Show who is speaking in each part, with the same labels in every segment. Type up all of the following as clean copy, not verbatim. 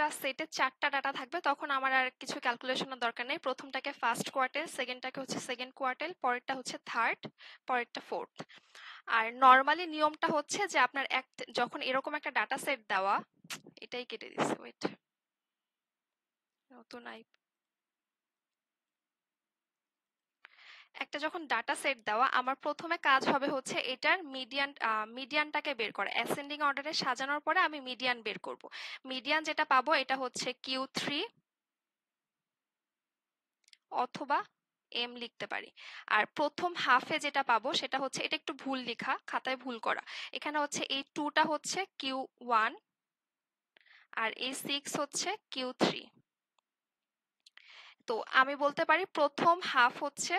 Speaker 1: একটা সেটে 4টা ডাটা থাকবে, তখন আমার আর কিছু ক্যালকুলেশনের দরকার নেই। প্রথমটাকে ফার্স্ট কোয়ার্টাইল, সেকেন্ডটাকে হচ্ছে সেকেন্ড কোয়ার্টাইল, পরেরটা হচ্ছে থার্ড, পরেরটা ফোর্থ। আর নর্মালি নিয়মটা হচ্ছে যে আপনার যখন এরকম একটা ডাটা সেট দেওয়া, এটাই কেটে দিচ্ছে, ওয়েট, নতুন একটা যখন ডাটা সেট দেওয়া, আমার প্রথমে কাজ হবে হচ্ছে এটার মিডিয়ানটাকে বের করা। অ্যাসেন্ডিং অর্ডারে সাজানোর পরে আমি মিডিয়ান বের করব। মিডিয়ান যেটা পাবো এটা হচ্ছে Q3 অথবা এম লিখতে পারি। আর প্রথম হাফে যেটা পাবো সেটা হচ্ছে, এটা একটু ভুল লেখা, খাতায় ভুল করা। এখানে হচ্ছে এই 2টা হচ্ছে Q1 আর এই 6 হচ্ছে Q3। তো আমি বলতে পারি প্রথম হাফ হচ্ছে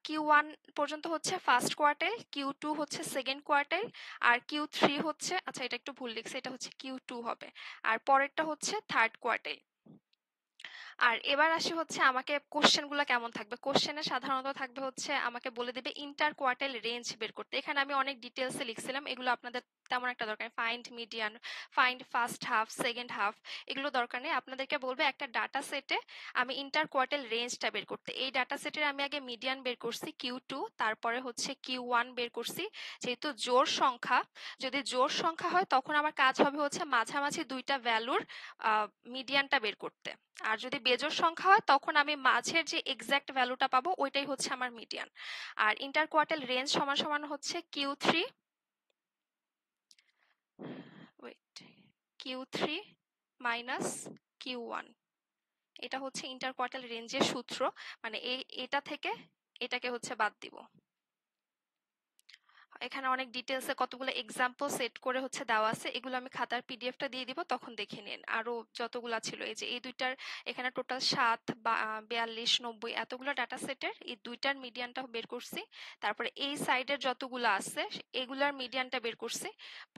Speaker 1: Q1 পর্যন্ত হচ্ছে ফার্স্ট কোয়ার্টাইল, Q2 হচ্ছে সেকেন্ড কোয়ার্টাইল, আর Q3 হচ্ছে, আচ্ছা এটা একটু ভুল লিখছে, এটা হচ্ছে Q2 হবে, আর পরেরটা হচ্ছে থার্ড কোয়ার্টাইল। আর এবার আসি হচ্ছে আমাকে কোশ্চেনগুলো কেমন থাকবে। কোশ্চেনে সাধারণত থাকবে হচ্ছে আমাকে বলে দিবে ইন্টার কোয়ার্টাইল রেঞ্জ বের করতে। এখানে আমি অনেক ডিটেলসে লিখছিলাম, এগুলো আপনাদের তেমন একটা দরকার নেই। Find median, find first half, second half, এগুলো দরকার নেই। আপনাদেরকে বলবে একটা ডাটা সেটে আমি ইন্টার কোয়ার্টাইল রেঞ্জটা বের করতে। এই ডাটা সেটের আমি আগে মিডিয়ান বের করছি Q2, তারপরে হচ্ছে Q1 বের করছি। যেহেতু জোড় সংখ্যা, যদি জোড় সংখ্যা হয় তখন আমার কাজ হবে হচ্ছে মাঝামাঝি দুইটা ভ্যালুর মিডিয়ানটা বের করতে। আর যদি বেজোড় সংখ্যা হয় তখন আমি মাঝের যে এক্সাক্ট ভ্যালুটা পাবো ওইটাই হচ্ছে আমার মিডিয়ান। আর ইন্টার কোয়ার্টাইল রেঞ্জ সমান সমান হচ্ছে Q3, wait, Q3 minus Q1। এটা হচ্ছে ইন্টার কোয়ার্টাইল রেঞ্জের সূত্র, মানে এটা থেকে এটাকে হচ্ছে বাদ দিব। এখানে অনেক ডিটেলসে কতগুলো এক্সাম্পল সেট করে হচ্ছে দেওয়া আছে, এগুলো আমি খাতার পিডিএফটা দিয়ে দিব, তখন দেখে নিন। আরো যতগুলা ছিল, এই যে এই দুইটার এখানে টোটাল 7 বা 42 90 এতগুলো ডাটা সেটের এই দুইটার মিডিয়ানটা বের করছি। তারপরে এই সাইডের যতগুলো আছে এগুলার মিডিয়ানটা বের করছি,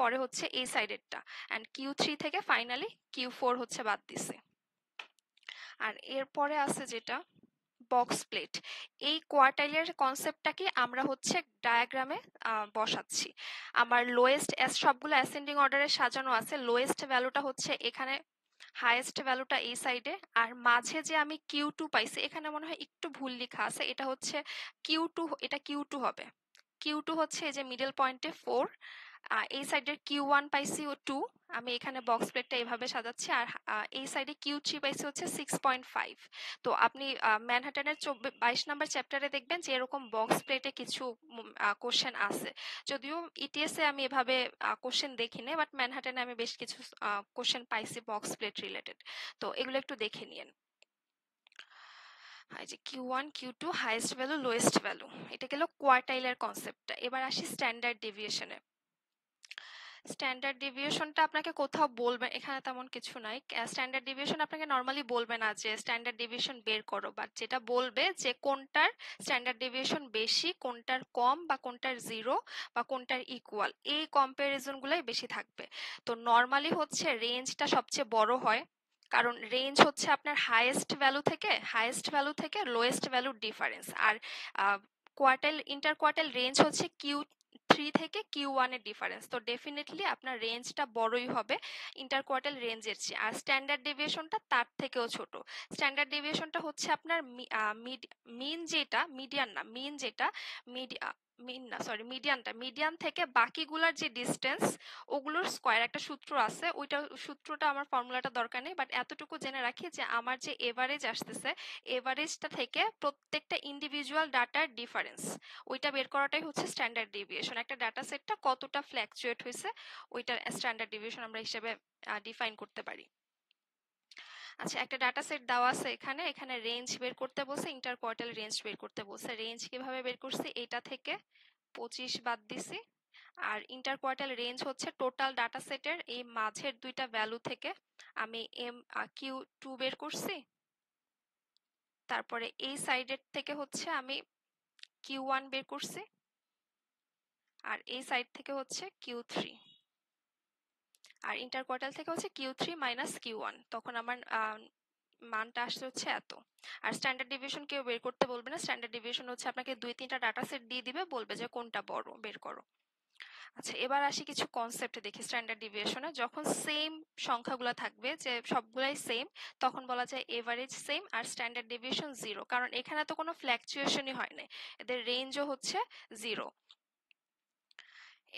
Speaker 1: পরে হচ্ছে এই সাইডেরটা, এন্ড Q3 থেকে ফাইনালি Q4 হচ্ছে বাদ দিছি। আর এরপরে আছে যেটা বক্স প্লেট। এই কোয়ার্টাইলের কনসেপ্টটাকে আমরা হচ্ছে ডায়াগ্রামে বসাচ্ছি। আমার লোয়েস্ট সবগুলো অ্যাসেন্ডিং অর্ডারে সাজানো আছে, লোয়েস্ট ভ্যালুটা হচ্ছে এখানে, হাইয়েস্ট ভ্যালুটা এই সাইডে, আর মাঝে যে আমি Q2 পাইছি, এখানে মনে হয় একটু ভুল লেখা আছে, এটা হচ্ছে Q2, এটা Q2 হবে। Q2 হচ্ছে এই যে মিডল পয়েন্টে 4, এই সাইডের Q1 পাইছি 2, আমি এখানে বক্স প্লেটটা এইভাবে সাজাচ্ছি। আর এই সাইডে Q3 পাইছি হচ্ছে 6.5। তো আপনি ম্যানহাটনের 22 নাম্বার চ্যাপ্টারে দেখবেন যে এরকম বক্স প্লেটে কিছু কোশ্চেন আছে। যদিও ইটিএস এ আমি এভাবে কোশ্চেন দেখিনি, বাট ম্যানহাটনে আমি বেশ কিছু কোশ্চেন পাইছি বক্স প্লেট রিলেটেড। তো এগুলো একটু দেখে নিন। এই যে Q1 Q2 highest value lowest value, এটা গেল কোয়ার্টাইলের কনসেপ্টটা। এবার আসি স্ট্যান্ডার্ড ডেভিয়েশনে। স্ট্যান্ডার্ড ডেভিয়েশনটা আপনাকে কোথাও বলবে, এখানে তেমন কিছু নাই। স্ট্যান্ডার্ড ডেভিয়েশন আপনাকে নর্মালি বলবে না যে স্ট্যান্ডার্ড ডেভিয়েশন বের করো, বাট যেটা বলবে যে কোনটার স্ট্যান্ডার্ড ডেভিয়েশন বেশি, কোনটার কম, বা কোনটার জিরো, বা কোনটার ইকুয়াল, এই কম্প্যারিজনগুলোই বেশি থাকবে। তো নর্মালি হচ্ছে রেঞ্জটা সবচেয়ে বড় হয়, কারণ রেঞ্জ হচ্ছে আপনার হাইয়েস্ট ভ্যালু থেকে লোয়েস্ট ভ্যালুর ডিফারেন্স। আর কোয়ার্টাইল ইন্টার কোয়ার্টাইল রেঞ্জ হচ্ছে Q3 থেকে Q1 এর ডিফারেন্স। তো ডেফিনেটলি আপনার রেঞ্জটা বড়ই হবে ইন্টার কোয়ার্টাইল রেঞ্জের চেয়ে। আর স্ট্যান্ডার্ড ডেভিয়েশনটা তার থেকেও ছোট। স্ট্যান্ডার্ড ডেভিয়েশনটা হচ্ছে আপনার মিন যেটা, মিডিয়ান না, মিন যেটা, মিডিয়ান থেকে বাকিগুলার যে ডিস্টেন্স, ওগুলোর স্কয়ার একটা সূত্র আছে, ওইটা সূত্রটা আমার ফর্মুলাটা দরকার নেই, বাট এতটুকু জেনে রাখি যে আমার যে এভারেজ আসতেছে, এভারেজটা থেকে প্রত্যেকটা ইন্ডিভিজুয়াল ডাটার ডিফারেন্স, ওইটা বের করাটাই হচ্ছে স্ট্যান্ডার্ড ডেভিয়েশন। একটা ডাটা সেটটা কতটা ফ্ল্যাকচুয়েট হয়েছে, ওইটার স্ট্যান্ডার্ড ডেভিয়েশন আমরা হিসেবে ডিফাইন করতে পারি। আচ্ছা, একটা ডাটা সেট দেওয়া আছে, এখানে রেঞ্জ বের করতে বলছে, ইন্টার কোয়ার্টাইল রেঞ্জ বের করতে বলছে। রেঞ্জ কিভাবে বের করছি, এটা থেকে 25 বাদ দিছি। আর ইন্টার কোয়ার্টাইল রেঞ্জ হচ্ছে টোটাল ডাটা সেটের এই মাঝের দুইটা ভ্যালু থেকে আমি Q2 বের করছি। তারপরে এই সাইডের থেকে হচ্ছে আমি Q1 বের করছি, আর এই সাইড থেকে হচ্ছে Q3, আর ইন্টার কোয়ার্টাইল থেকে হচ্ছে Q3 মাইনাস Q1, তখন আমার মানটা আসছে হচ্ছে এত। আর স্ট্যান্ডার্ড ডেভিয়েশন কেউ বের করতে বলবে না, স্ট্যান্ডার্ড ডেভিয়েশন হচ্ছে আপনাকে 2-3টা ডাটা সেট দিয়ে দিবে, বলবে যে কোনটা বড় বের করো। আচ্ছা, এবার আসি কিছু কনসেপ্ট দেখি স্ট্যান্ডার্ড ডেভিয়েশনে। যখন সেম সংখ্যাগুলো থাকবে, যে সবগুলাই সেম, তখন বলা যায় এভারেজ সেম আর স্ট্যান্ডার্ড ডেভিয়েশন জিরো, কারণ এখানে তো কোনো ফ্ল্যাকচুয়েশনই হয় না, এদের রেঞ্জও হচ্ছে জিরো।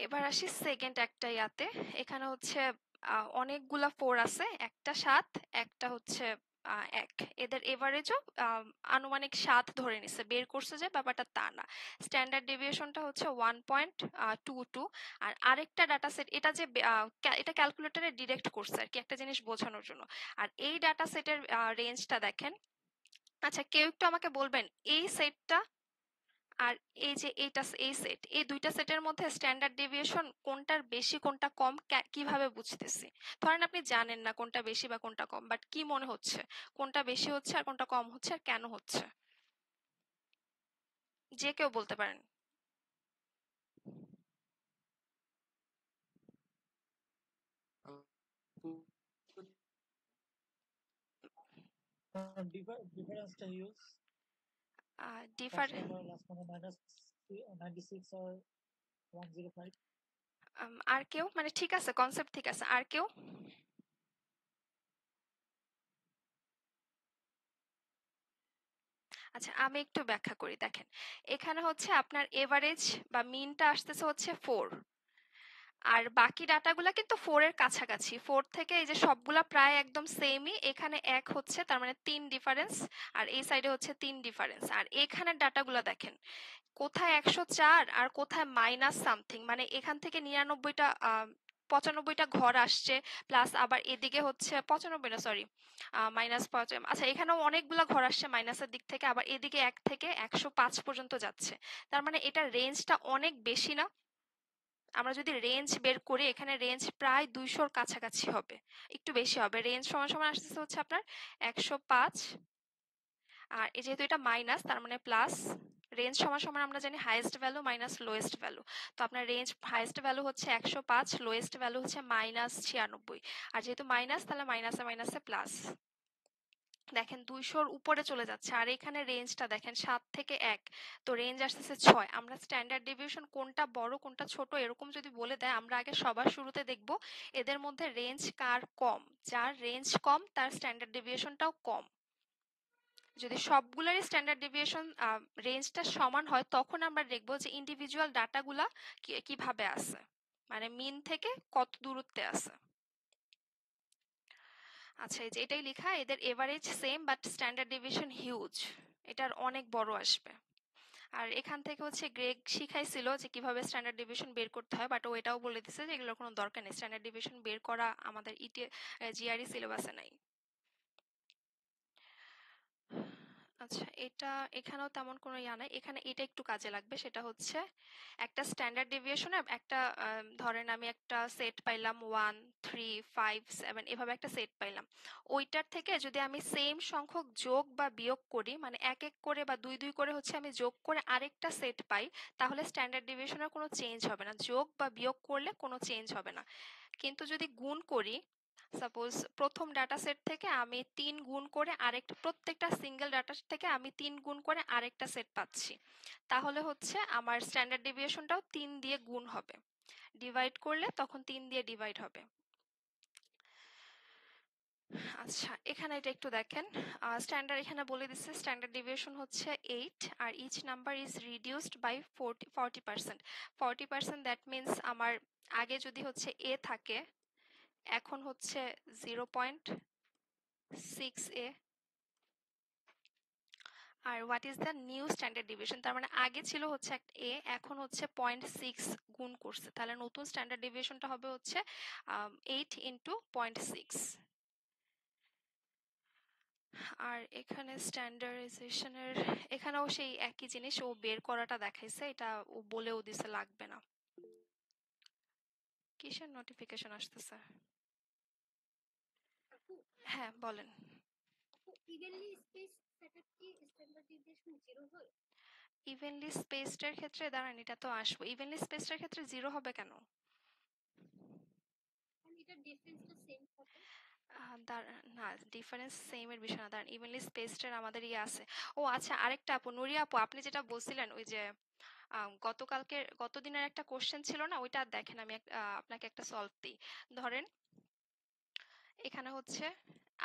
Speaker 1: এবার আসি সেকেন্ড একটা ইয়াতে। এখানে হচ্ছে অনেকগুলা ফোর আছে, একটা সাত, একটা হচ্ছে এক। এদের এভারেজও আনুমানিক সাত ধরে নিছে, বের করছে যে ব্যাপারটা তা না। স্ট্যান্ডার্ড ডেভিয়েশনটা হচ্ছে 1.22। আর আরেকটা ডাটা সেট, এটা যে এটা ক্যালকুলেটরে ডিরেক্ট করছে আর কি, একটা জিনিস বোঝানোর জন্য। আর এই ডাটা সেটের রেঞ্জটা দেখেন। আচ্ছা, কেউ একটু আমাকে বলবেন এই সেটটা আর এই যে এইটা, এই সেট, এই দুইটা সেটের মধ্যে স্ট্যান্ডার্ড ডেভিয়েশন কোনটার বেশি কোনটা কম কিভাবে বুঝতেছি? ধরেন আপনি জানেন না কোনটা বেশি বা কোনটা কম, বাট কি মনে হচ্ছে কোনটা বেশি হচ্ছে আর কোনটা কম হচ্ছে আর কেন হচ্ছে? যে কেউ বলতে পারেন।
Speaker 2: ডিফারেন্সটা হিউজ।
Speaker 1: ডিফার
Speaker 2: লাস্ট মানে -96 or 105।
Speaker 1: আর কেউ, মানে ঠিক আছে, কনসেপ্ট ঠিক আছে, আর কেউ? আচ্ছা, আমি একটু ব্যাখ্যা করি, দেখেন। এখানে হচ্ছে আপনার এভারেজ বা মিনটা আসতেছে হচ্ছে 4, আর বাকি ডাটাগুলা কিন্তু 4 এর কাছাকাছি। 4 থেকে এই যে সবগুলা প্রায় একদম সেমই। এখানে এক হচ্ছে, তার মানে 3 ডিফারেন্স, আর এই সাইডে হচ্ছে 3 ডিফারেন্স। আর এখানের ডাটাগুলা দেখেন, কোথায় 104 আর কোথায় মাইনাস সামথিং, মানে এখান থেকে 99টা 95টা ঘর আসছে, প্লাস আবার এদিকে হচ্ছে 95 না, সরি, মাইনাস। আচ্ছা, এখানেও অনেকগুলা ঘর আসছে মাইনাসের দিক থেকে, আবার এদিকে 1 থেকে 105 পর্যন্ত যাচ্ছে। তার মানে এটার রেঞ্জটা অনেক বেশি না? আমরা যদি রেঞ্জ বের করি, এখানে রেঞ্জ প্রায় 200-র কাছাকাছি হবে, একটু বেশি হবে। রেঞ্জ সমান সমান আসতেছে হচ্ছে আপনার 105, আর এই যেহেতু এটা মাইনাস তার মানে প্লাস। রেঞ্জ সমান সমান আমরা জানি highest value minus lowest value. তো আপনার রেঞ্জ হাইয়েস্ট ভ্যালু হচ্ছে 105, লোয়েস্ট ভ্যালু হচ্ছে -96। আর যেহেতু মাইনাস, তাহলে মাইনাসে মাইনাসে প্লাস। দেখেন 200-র উপরে চলে যাচ্ছে, আর এখানে রেঞ্জটা দেখেন 7 থেকে 1, তো রেঞ্জ আসতেছে 6। আমরা স্ট্যান্ডার্ড ডেভিয়েশন কোনটা বড় কোনটা ছোট এরকম যদি বলে দেয়, আমরা আগে সবার শুরুতে দেখব এদের মধ্যে রেঞ্জ কার কম। যার রেঞ্জ কম তার স্ট্যান্ডার্ড ডেভিয়েশনটাও কম। যদি সবগুলারই স্ট্যান্ডার্ড ডেভিয়েশন রেঞ্জটা সমান হয়, তখন আমরা দেখব যে ইন্ডিভিজুয়াল ডাটাগুলা কিভাবে আছে, মানে মিন থেকে কত দূরত্বে আছে। আচ্ছা, এই যে এটাই লেখা, এদের average same but standard deviation huge, এটার অনেক বড় আসবে। আর এখান থেকে হচ্ছে গ্রেগ শিখাইছিল যে কিভাবে স্ট্যান্ডার্ড ডেভিয়েশন বের করতে হয়, বাট ও এটাও বলে দিছে যে এগুলোর কোনো দরকার নেই, স্ট্যান্ডার্ড ডেভিয়েশন বের করা আমাদের জিআরই সিলেবাসে নাই। আচ্ছা, এটা এখানেও তেমন কোনো ইয়া নাই, এখানে এটা একটু কাজে লাগবে। সেটা হচ্ছে একটা স্ট্যান্ডার্ড ডেভিয়েশনে একটা ধরেন আমি একটা সেট পাইলাম 1, 3, 5, 7, এভাবে একটা সেট পাইলাম। ওইটার থেকে যদি আমি সেম সংখ্যক যোগ বা বিয়োগ করি, মানে এক এক করে বা দুই দুই করে হচ্ছে আমি যোগ করে আরেকটা সেট পাই, তাহলে স্ট্যান্ডার্ড ডেভিয়েশনের কোনো চেঞ্জ হবে না, যোগ বা বিয়োগ করলে কোনো চেঞ্জ হবে না। কিন্তু যদি গুণ করি, সাপোজ প্রথম ডাটা সেট থেকে আমি 3 গুণ করে আরেকটা, প্রত্যেকটা সিঙ্গেল ডাটা থেকে আমি 3 গুণ করে আরেকটা সেট পাচ্ছি, তাহলে হচ্ছে আমার স্ট্যান্ডার্ড ডেভিয়েশনটাও 3 দিয়ে গুণ হবে। ডিভাইড করলে তখন 3 দিয়ে ডিভাইড হবে। আচ্ছা, এখানে এটা একটু দেখেন। স্ট্যান্ডার্ড এখানে বলে দিচ্ছে স্ট্যান্ডার্ড ডেভিয়েশন হচ্ছে 8, আর each number is reduced by 40%। 40% that means আমার আগে যদি হচ্ছে এ থাকে, এখন হচ্ছে 0.6a। আর what is the new standard deviation, তার মানে আগে ছিল হচ্ছে একটা এ, এখন হচ্ছে 0.6 গুণ করছে, তাহলে নতুন স্ট্যান্ডার্ড ডেভিয়েশনটা হবে হচ্ছে 8 ইন্টু 0.6। আর এখানে স্ট্যান্ডার্ডাইজেশনের এখানেও সেই একই জিনিস, ও বের করাটা দেখাইছে, এটা ও বলেও দিছে লাগবে না। কিসের নোটিফিকেশন আসতেছে? হ্যাঁ, বলেন। ইভেনলি স্পেসড এর ক্ষেত্রে দাঁড়ান, এটা তো আসবো। ইভেনলি স্পেসড এর ক্ষেত্রে জিরো হবে কেন? না, ডিফারেন্স সেম এর বিষয় না, দাঁড়ান, ইভেনলি স্পেসড আমাদের ইয়ে আছে। ও আচ্ছা, আরেকটা আপু, নুরিয়া আপু, আপনি যেটা বলছিলেন ওই যে গত দিনের একটা কোশ্চেন ছিল না, ওইটা দেখেন, আমি আপনাকে একটা সলভ দিই। ধরেন এখানে হচ্ছে,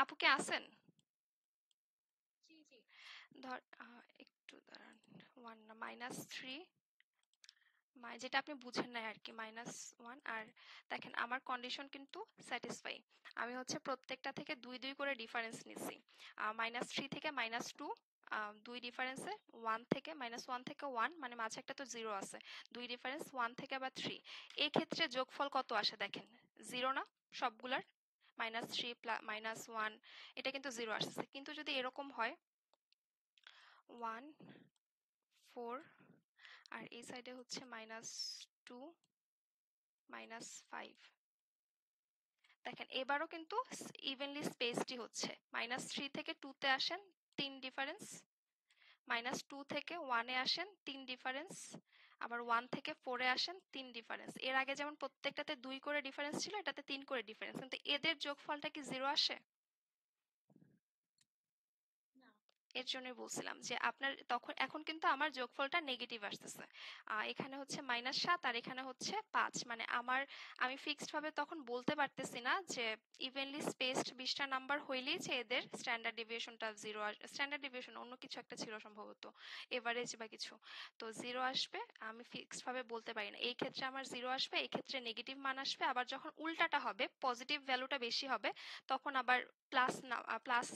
Speaker 1: আপু কে আছেন? ধর একটু দাঁড়ান, ওয়ান না -3, যেটা আপনি বুঝেন নাই আর কি, -1। আর দেখেন আমার কন্ডিশন কিন্তু স্যাটিসফাই। আমি হচ্ছে প্রত্যেকটা থেকে 2 2 করে ডিফারেন্স নিছি। -3 থেকে -2, 2 ডিফারেন্সে, 1 থেকে -1 থেকে 1, মানে মাঝে একটা তো 0 আছে। 2 ডিফারেন্স 1 থেকে আবার 3। এই ক্ষেত্রে যোগফল কত আসে দেখেন, 0 না সবগুলার? -3 -1, এটা কিন্তু 0 আসছে। কিন্তু যদি এরকম হয় 1 4, আর এই সাইডে হচ্ছে -2 -5, দেখেন এবারও কিন্তু ইভেনলি স্পেসডই হচ্ছে। -3 থেকে 2 তে আসেন, 3 ডিফারেন্স। -2 থেকে 1 এ আসেন, 3 ডিফারেন্স। আবার 1 থেকে 4 এ আসেন, 3 ডিফারেন্স। এর আগে যেমন প্রত্যেকটাতে 2 করে ডিফারেন্স ছিল, এটাতে 3 করে ডিফারেন্স, কিন্তু এদের যোগফলটা কি 0 আসে? এর জন্যই বলছিলাম যে আপনার তখন, এখন কিন্তু আমার যোগফলটা নেগেটিভ আসতেছে। এখানে হচ্ছে -7 আর এখানে হচ্ছে 5, মানে আমি ফিক্সড ভাবে তখন বলতে পারতেছি না যে ইভেনলি স্পেসড 20টা নাম্বার হইলেই যে এদের স্ট্যান্ডার্ড ডেভিয়েশনটা 0, স্ট্যান্ডার্ড ডেভিয়েশন অন্য কিছু একটা ছিল সম্ভবত, এভারেজ বা কিছু, তো 0 আসবে। আমি ফিক্সড ভাবে বলতে পারি না, এই ক্ষেত্রে আমার 0 আসবে, এই ক্ষেত্রে নেগেটিভ মান আসবে। আবার যখন উল্টাটা হবে, পজিটিভ ভ্যালুটা বেশি হবে, তখন আবার প্লাস না, প্লাস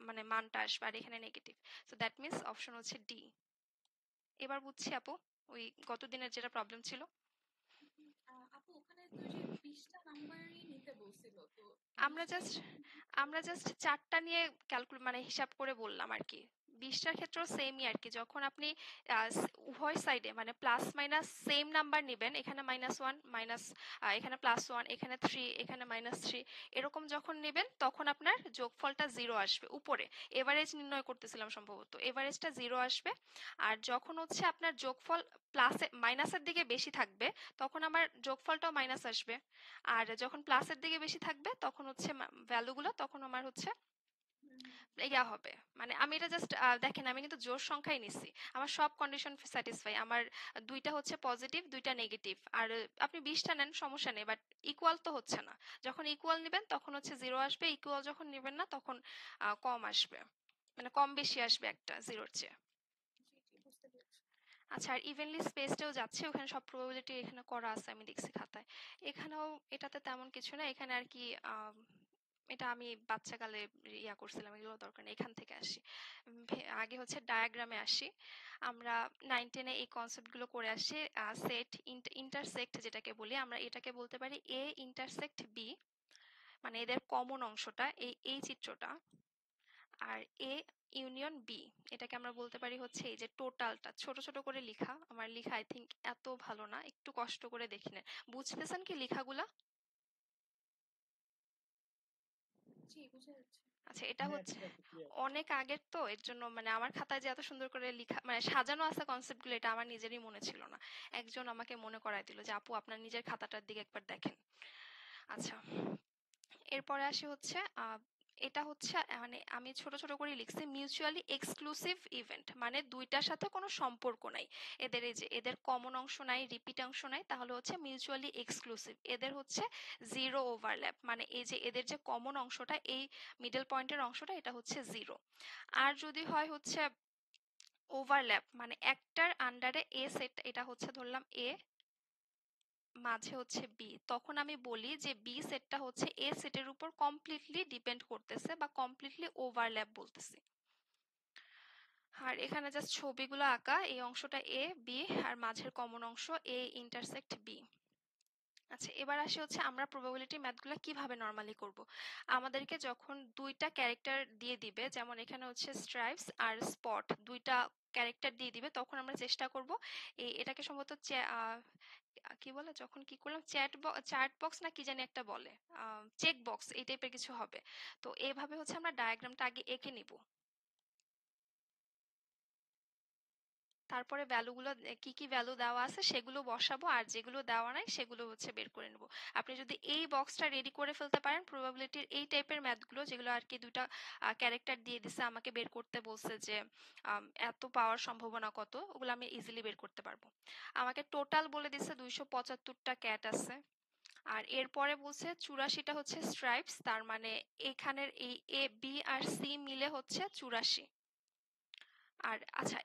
Speaker 1: মানে মানটা আসবে, আর এখানে negative. So that means option হচ্ছে ডি। এবার বুঝছি আপু, ওই গত দিনের যেটা প্রবলেম ছিল। আমরা জাস্ট আমরা জাস্ট 4টা নিয়ে ক্যালকুলেট, মানে হিসাব করে বললাম আর কি। 20টার ক্ষেত্রেও সেমই আর কি, যখন আপনি উভয় সাইডে মানে প্লাস মাইনাস সেম নাম্বার নেবেন, এখানে -1 মাইনাস, এখানে +1, এখানে 3, এখানে -3, এরকম যখন নেবেন তখন আপনার যোগফলটা 0 আসবে উপরে। এভারেজ নির্ণয় করতেছিলাম সম্ভবত, এভারেজটা 0 আসবে। আর যখন হচ্ছে আপনার যোগফল প্লাসে মাইনাসের দিকে বেশি থাকবে, তখন আমার যোগফলটাও মাইনাস আসবে। আর যখন প্লাসের দিকে বেশি থাকবে, তখন হচ্ছে ভ্যালুগুলো, তখন আমার হচ্ছে ইয়া হবে। মানে আমি এটা জাস্ট দেখেন, আমি কিন্তু জোড় সংখ্যাই নিছি, আমার সব কন্ডিশন স্যাটিসফাই। আমার 2টা হচ্ছে পজিটিভ, 2টা নেগেটিভ। আর আপনি 20টা নেন, সমস্যা নেই, বাট ইকুয়াল তো হচ্ছে না। যখন ইকুয়াল নেবেন তখন হচ্ছে 0 আসবে, ইকুয়াল যখন নেবেন না তখন কম আসবে, মানে কম বেশি আসবে একটা 0-র চেয়ে। আচ্ছা, আর ইভেনলি স্পেসটাও যাচ্ছে, ওখানে সব প্রবাবিলিটি এখানে করা আছে, আমি দেখছি খাতায়। এখানেও এটাতে তেমন কিছু না, এখানে আর কি এটা আমি বাচ্চাকালে ইয়া করছিলাম, এগুলো দরকার নেই, এখান থেকে আসি। আগে হচ্ছে ডায়াগ্রামে আসি। আমরা 9-10-এ এই কনসেপ্টগুলো করে আসি। সেট ইন্টারসেক্ট যেটাকে বলি, আমরা এটাকে বলতে পারি এ ইন্টারসেক্ট বি, মানে এদের কমন অংশটা এই চিত্রটা। আর এ ইউনিয়ন বি, এটাকে আমরা বলতে পারি হচ্ছে এই যে টোটালটা। ছোট ছোট করে লেখা, আমার লেখা আই থিঙ্ক এত ভালো না, একটু কষ্ট করে দেখে নেন। বুঝতেছেন কি লেখাগুলা? আচ্ছা, এটা
Speaker 2: হ্যাঁ,
Speaker 1: হচ্ছে
Speaker 2: ঠিক আছে, ক্লিয়ার।
Speaker 1: অনেক আগের তো, এর জন্য মানে আমার খাতায় যে এত সুন্দর করে লেখা, মানে সাজানো আছে কনসেপ্টগুলো, এটা আমার নিজেরই মনে ছিল না। একজন আমাকে মনে করায় দিল যে আপু আপনার নিজের খাতাটার দিকে একবার দেখেন। আচ্ছা, এরপরে আসি হচ্ছে এটা হচ্ছে মানে আমি ছোট ছোট করে লিখছি মিউচুয়ালি এক্সক্লুসিভ ইভেন্ট, মানে দুইটার সাথে কোনো সম্পর্ক নাই এদের, এই যে এদের কমন অংশ নাই, রিপিট অংশ নাই, তাহলে হচ্ছে মিউচুয়ালি এক্সক্লুসিভ। এদের হচ্ছে জিরো ওভারল্যাপ, মানে এই যে এদের যে কমন অংশটা, এই মিডল পয়েন্টের অংশটা, এটা হচ্ছে 0। আর যদি হয় হচ্ছে ওভারল্যাপ, মানে একটার আন্ডারে এ সেট, এটা হচ্ছে ধরলাম এ, মাঝে হচ্ছে বি, তখন আমি বলি যে বি সেটটা হচ্ছে এ সেটের উপর কমপ্লিটলি ডিপেন্ড করতেছে বা কমপ্লিটলি ওভারল্যাপ বলতেছি। আর এখানে জাস্ট ছবিগুলো আঁকা, এই অংশটা এ বি, আর মাঝের কমন অংশ এ ইন্টারসেক্ট বি। আচ্ছা, এবার আসি হচ্ছে আমরা প্রবাবিলিটি ম্যাথগুলো কিভাবে নরমালি করব। আমাদেরকে যখন দুইটা ক্যারেক্টার দিয়ে দিবে, যেমন এখানে হচ্ছে স্ট্রাইপস আর স্পট, দুইটা ক্যারেক্টার দিয়ে দিবে, তখন আমরা চেষ্টা করব এটাকে সম্ভবত কি বলে, যখন কি করলাম, চ্যাট বক্স না কি জানি একটা বলে, চেক বক্স, এই টাইপের কিছু হবে। তো এইভাবে হচ্ছে আমরা ডায়াগ্রামটা আগে এঁকে নিব। তারপরে ভ্যালুগুলো কি কি ভ্যালু দেওয়া আছে সেগুলো বসাবো, আর যেগুলো দেওয়া নাই সেগুলো হচ্ছে বের করে নেব। আপনি যদি এই বক্সটা রেডি করে ফেলতে পারেন, প্রবাবিলিটির এই টাইপের ম্যাথগুলো যেগুলো আর কি দুইটা ক্যারেক্টার দিয়ে দিছে, আমাকে বের করতে বলছে যে এত পাওয়ার সম্ভাবনা কত, ওগুলো আমি ইজিলি বের করতে পারবো। আমাকে টোটাল বলে দিছে 275টা ক্যাট আছে। আর এরপরে বলছে 84টা হচ্ছে স্ট্রাইপস, তার মানে এখানের এই এ বি আর সি মিলে হচ্ছে 84। আর আচ্ছা,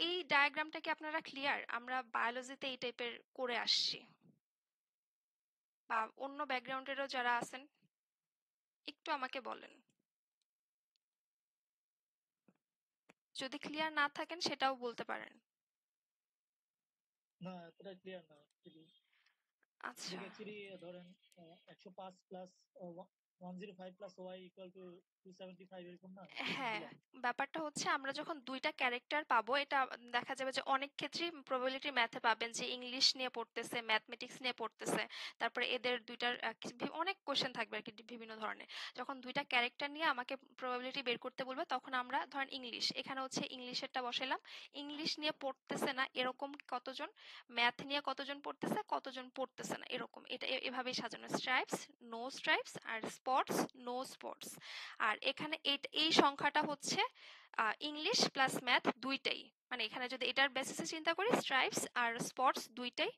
Speaker 1: এই ডায়াগ্রামটা কি আপনারা ক্লিয়ার? আমরা বায়োলজিতে এই টাইপের করে আসছি, বা অন্য ব্যাকগ্রাউন্ডেরও যারা আছেন একটু আমাকে বলেন। যদি ক্লিয়ার না থাকেন সেটাও বলতে পারেন।
Speaker 2: না, এতটা ক্লিয়ার না অ্যাকচুয়ালি।
Speaker 1: আচ্ছা,
Speaker 2: এদিকে অ্যাকচুয়ালি ধরেন 105 plus 105 plus Y equal to 275 এরকম না
Speaker 1: হ্যাঁ,
Speaker 2: জিনিসগুলা।
Speaker 1: ব্যাপারটা হচ্ছে আমরা যখন দুইটা ক্যারেক্টার পাবো, এটা দেখা যাবে যে অনেক ক্ষেত্রেই প্রবাবিলিটি ম্যাথে পাবেন যে ইংলিশ নিয়ে পড়তেছে, ম্যাথমেটিক্স নিয়ে পড়তেছে, তারপরে এদের দুইটার অনেক কোশ্চেন থাকবে আর কি বিভিন্ন ধরনের। যখন দুইটা ক্যারেক্টার নিয়ে আমাকে প্রবাবিলিটি বের করতে বলবে, তখন আমরা ধরেন ইংলিশ, এখানে হচ্ছে ইংলিশেরটা বসাইলাম। ইংলিশ নিয়ে পড়তেছে না এরকম কতজন, ম্যাথ নিয়ে কতজন পড়তেছে, কতজন পড়তেছে না এরকম, এটা এভাবেই সাজানো। স্ট্রাইপস, নো স্ট্রাইপস, আর স্পটস, নো স্পটস। আর এখানে এই সংখ্যাটা হচ্ছে ইংলিশ প্লাস ম্যাথ দুইটাই, মানে এখানে যদি এটার বেসিসে চিন্তা করি, স্ট্রাইপস আর স্পটস দুইটাই,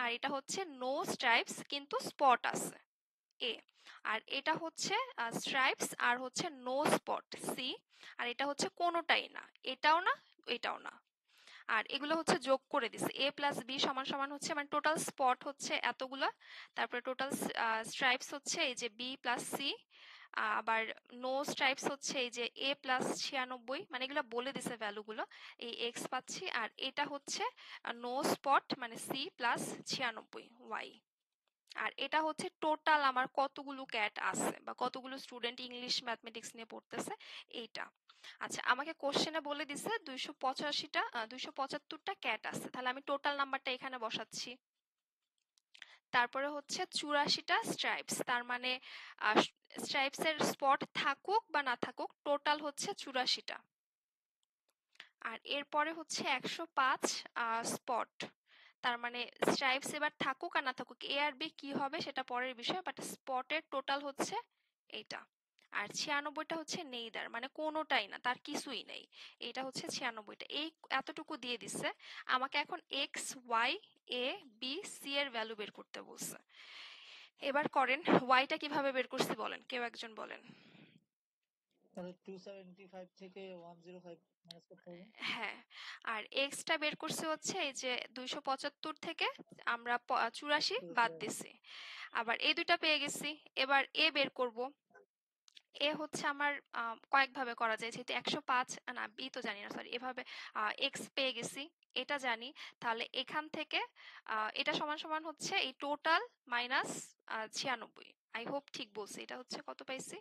Speaker 1: আর এটা হচ্ছে নো স্ট্রাইপস কিন্তু স্পট আছে, এ। আর এটা হচ্ছে স্ট্রাইপস আর হচ্ছে নো স্পট, সি। আর এটা হচ্ছে কোনোটাই না, এটাও না, এটাও না। আর এগুলো হচ্ছে যোগ করে দিছে, এ প্লাস বি সমান সমান হচ্ছে, মানে টোটাল স্পট হচ্ছে এতগুলা, তারপরে টোটাল স্ট্রাইপস হচ্ছে এই যে বি প্লাস সি, আবার নো স্ট্রাইপস হচ্ছে এই যে এ প্লাস 96, মানে এগুলো বলে দিছে ভ্যালুগুলো, এই এক্স পাচ্ছি। আর এটা হচ্ছে নো স্পট মানে সি প্লাস 96 ওয়াই। আর এটা হচ্ছে টোটাল আমার কতগুলো ক্যাট আছে বা কতগুলো স্টুডেন্ট ইংলিশ ম্যাথমেটিক্স নিয়ে পড়তেছে, এইটা। আচ্ছা, আমাকে কোশ্চেনে বলে দিছে 275টা ক্যাট আছে, তাহলে আমি টোটাল নাম্বারটা এখানে বসাচ্ছি। তারপরে হচ্ছে 84টা স্ট্রাইপস, তার মানে স্ট্রাইপস এর স্পট থাকুক বা না থাকুক, টোটাল হচ্ছে 84টা। আর এরপরে হচ্ছে 105 স্পট, তার মানে স্ট্রাইপস এবার থাকুক আর না থাকুক, এ আর বি কি হবে সেটা পরের বিষয়, বাট স্পটের টোটাল হচ্ছে এইটা। আর 96টা হচ্ছে নেইদার, মানে কোনোটাই না, তার কিছুই নেই, এটা হচ্ছে 96টা। এই এতটুকু দিয়ে দিচ্ছে আমাকে। এখন এক্স, ওয়াই, এ, বি, সি এর ভ্যালু বের করতে বলছে। এবার করেন, ওয়াইটা কিভাবে বের করছি বলেন, কেউ একজন বলেন।
Speaker 2: তাহলে 275 থেকে 105 মাইনাস করতে হবে।
Speaker 1: হ্যাঁ, আর এক্সটা বের করছে হচ্ছে এই যে 275 থেকে আমরা 84 বাদ দিছি, আবার এই দুইটা পেয়ে গেছি। এবার এ বের করব। এ হচ্ছে আমার কয়েকভাবে করা যায়, যেহেতু 105, না বি তো জানি না, সরি, এভাবে এক্স পেয়ে গেছি, এটা জানি। তাহলে এখান থেকে এটা সমান সমান হচ্ছে এই টোটাল মাইনাস 96। আই হোপ ঠিক বলছি, এটা হচ্ছে কত পাইছি,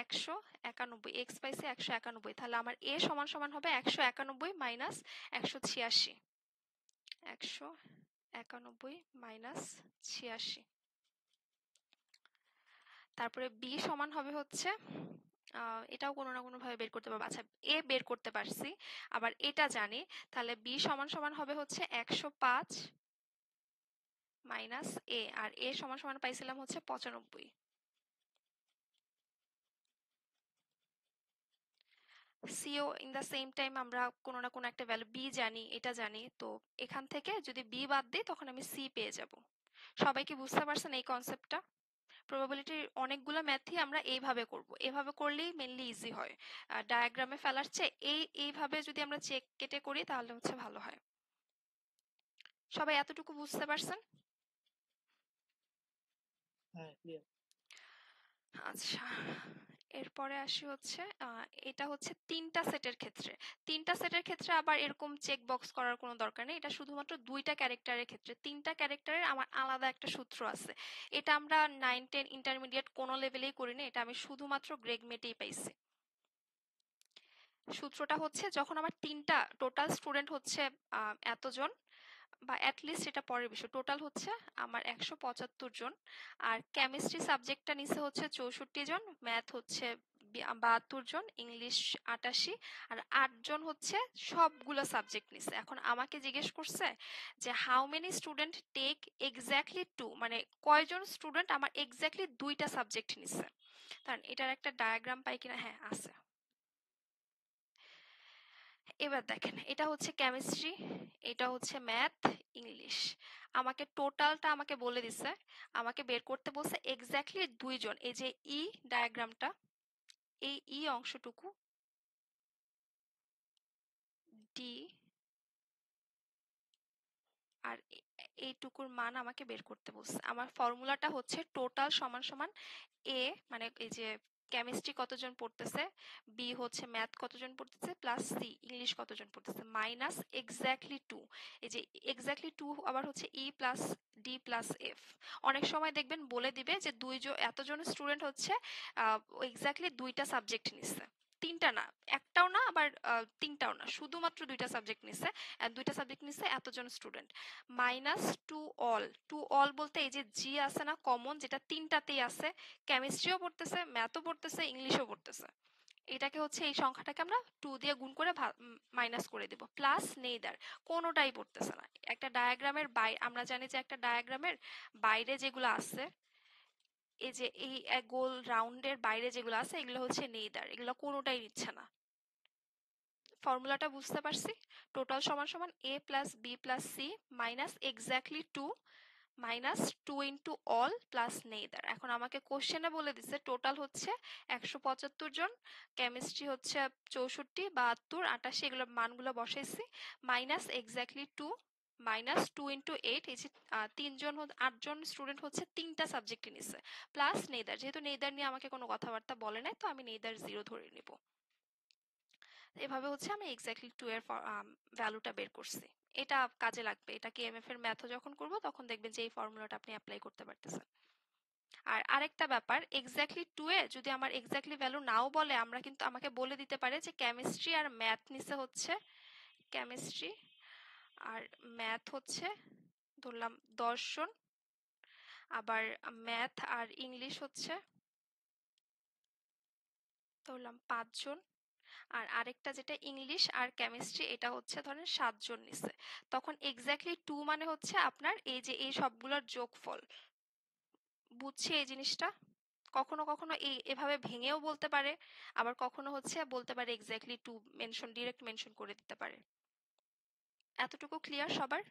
Speaker 1: 191, এক্স পাইছি 191, তাহলে আমার এ সমান সমান হবে 191 মাইনাস 186, 191 মাইনাস 86। তারপরে বি সমান হবে হচ্ছে এটাও কোনো না কোনো ভাবে বের করতে পারবো। আচ্ছা, এ বের করতে পারছি, আবার এটা জানি, তাহলে বি সমান সমান হবে হচ্ছে 105 মাইনাস এ, আর এ সমান সমান পাইছিলাম হচ্ছে 95। So in the same time আমরা কোনো না কোনো একটা ভ্যালু বি জানি, এটা জানি, তো এখান থেকে যদি বি বাদ দিই তখন আমি সি পেয়ে যাব। সবাই কি বুঝতে পারছেন এই কনসেপ্টটা? প্রবাবিলিটির অনেকগুলো ম্যাথই আমরা এইভাবে করব, এভাবে করলেই মেনলি ইজি হয়। ডায়াগ্রামে ফেলার চেয়ে এইভাবে যদি আমরা চেক কেটে করি তাহলে হচ্ছে ভালো হয়। সবাই এতটুকু বুঝতে পারছেন?
Speaker 2: হ্যাঁ, ক্লিয়ার।
Speaker 1: আচ্ছা, এরপরে আসি হচ্ছে এটা হচ্ছে তিনটা সেটের ক্ষেত্রে। তিনটা সেটের ক্ষেত্রে আবার এরকম চেক বক্স করার কোনো দরকার নেই, এটা শুধুমাত্র দুইটা ক্যারেক্টারের ক্ষেত্রে। তিনটা ক্যারেক্টারের আমার আলাদা একটা সূত্র আছে, এটা আমরা 9-10 ইন্টারমিডিয়েট কোনো লেভেলেই করিনি, এটা আমি শুধুমাত্র গ্রেগ মেটেই পাইছি। সূত্রটা হচ্ছে, যখন আমার তিনটা টোটাল স্টুডেন্ট হচ্ছে এতজন, বা অ্যাটলিস্ট এটা পরের বিষয়, টোটাল হচ্ছে আমার 175 জন, আর কেমিস্ট্রি সাবজেক্টটা নিচে হচ্ছে 64 জন, ম্যাথ হচ্ছে 72 জন, ইংলিশ 88, আর 8 জন হচ্ছে সবগুলো সাবজেক্ট নিছে। এখন আমাকে জিজ্ঞেস করছে যে how many student take exactly two, মানে কয়জন স্টুডেন্ট আমার এক্স্যাক্টলি দুইটা সাবজেক্ট নিছে। কারণ এটার একটা ডায়াগ্রাম পাই কিনা, হ্যাঁ আছে। এবার দেখেন, এটা হচ্ছে কেমিস্ট্রি, এটা হচ্ছে ম্যাথ, ইংলিশ। আমাকে টোটালটা আমাকে বলে দিছে, আমাকে বের করতে বলছে এক্স্যাক্টলি দুইজন। এই যে ই ডায়াগ্রামটা, এই ই অংশটুকু, ডি আর এইটুকুর মান আমাকে বের করতে বলছে। আমার ফর্মুলাটা হচ্ছে টোটাল সমান সমান এ, মানে এই যে কেমিস্ট্রি কতজন পড়তেছে, বি হচ্ছে ম্যাথ কতজন পড়তেছে, প্লাস সি ইংলিশ কতজন পড়তেছে, মাইনাস এক্স্যাক্টলি টু। এই যে এক্স্যাক্টলি টু আবার হচ্ছে ই প্লাস ডি প্লাস এফ। অনেক সময় দেখবেন বলে দিবে যে এতজন স্টুডেন্ট হচ্ছে এক্স্যাক্টলি দুইটা সাবজেক্ট নিচ্ছে, তিনটা না, একটাও না, আবার তিনটাও না, শুধুমাত্র দুইটা সাবজেক্ট নিচ্ছে। দুইটা সাবজেক্ট নিচ্ছে এতজন স্টুডেন্ট। মাইনাস টু অল বলতে এই যে জি আছে না কমন, যেটা তিনটাতেই আছে, কেমিস্ট্রিও পড়তেছে, ম্যাথও পড়তেছে, ইংলিশও পড়তেছে। এটাকে হচ্ছে এই সংখ্যাটাকে আমরা 2 দিয়ে গুণ করে মাইনাস করে দেব, প্লাস নেইদার কোনোটাই পড়তেছে না। একটা ডায়াগ্রামের বাইরে, আমরা জানি যে একটা ডায়াগ্রামের বাইরে যেগুলো আছে, এই যে এই গোল রাউন্ডের বাইরে যেগুলো আছে, এগুলো হচ্ছে নেইদার, এগুলো কোনোটাই নিচ্ছে না। ফর্মুলাটা বুঝতে পারছি? টোটাল সমান সমান A plus B plus C minus exactly two minus two into all plus neither. এখন আমাকে কোশ্চেনে বলে দিছে টোটাল হচ্ছে 175 জন, কেমিস্ট্রি হচ্ছে 64, 72, 88, এগুলোর মানগুলো বসাইছি, মাইনাস এক্স্যাক্টলি টু মাইনাস 2 × 8, এই যে 8 জন স্টুডেন্ট হচ্ছে তিনটা সাবজেক্টে নিছে, প্লাস নেইদার। যেহেতু নেইদার নিয়ে আমাকে কোনো কথাবার্তা বলে নাই, তো আমি নেইদার 0 ধরে নিব। এভাবে হচ্ছে আমি এক্স্যাক্টলি টু এর ভ্যালুটা বের করছি। এটা কাজে লাগবে, এটা কেএমএফ এর ম্যাথও যখন করব তখন দেখবেন যে এই ফর্মুলাটা আপনি অ্যাপ্লাই করতে পারতেছেন। আর আরেকটা ব্যাপার, এক্স্যাক্টলি টু এ যদি আমার এক্স্যাক্টলি ভ্যালু নাও বলে, আমরা কিন্তু আমাকে বলে দিতে পারে যে কেমিস্ট্রি আর ম্যাথ নিচে হচ্ছে, কেমিস্ট্রি আর ম্যাথ হচ্ছে ধরলাম 10 জন, আবার ম্যাথ আর ইংলিশ হচ্ছে ধরলাম 5 জন, আর আরেকটা যেটা ইংলিশ আর কেমিস্ট্রি এটা হচ্ছে ধরেন 7 জন নিছে। তখন এক্স্যাক্টলি টু মানে হচ্ছে আপনার এই যে এই সবগুলোর যোগফল। বুঝছি এই জিনিসটা? কখনো কখনো এভাবে ভেঙেও বলতে পারে, আবার কখনো হচ্ছে বলতে পারে exactly two mention, direct mention করে দিতে পারে। এতটুকু ক্লিয়ার সবার?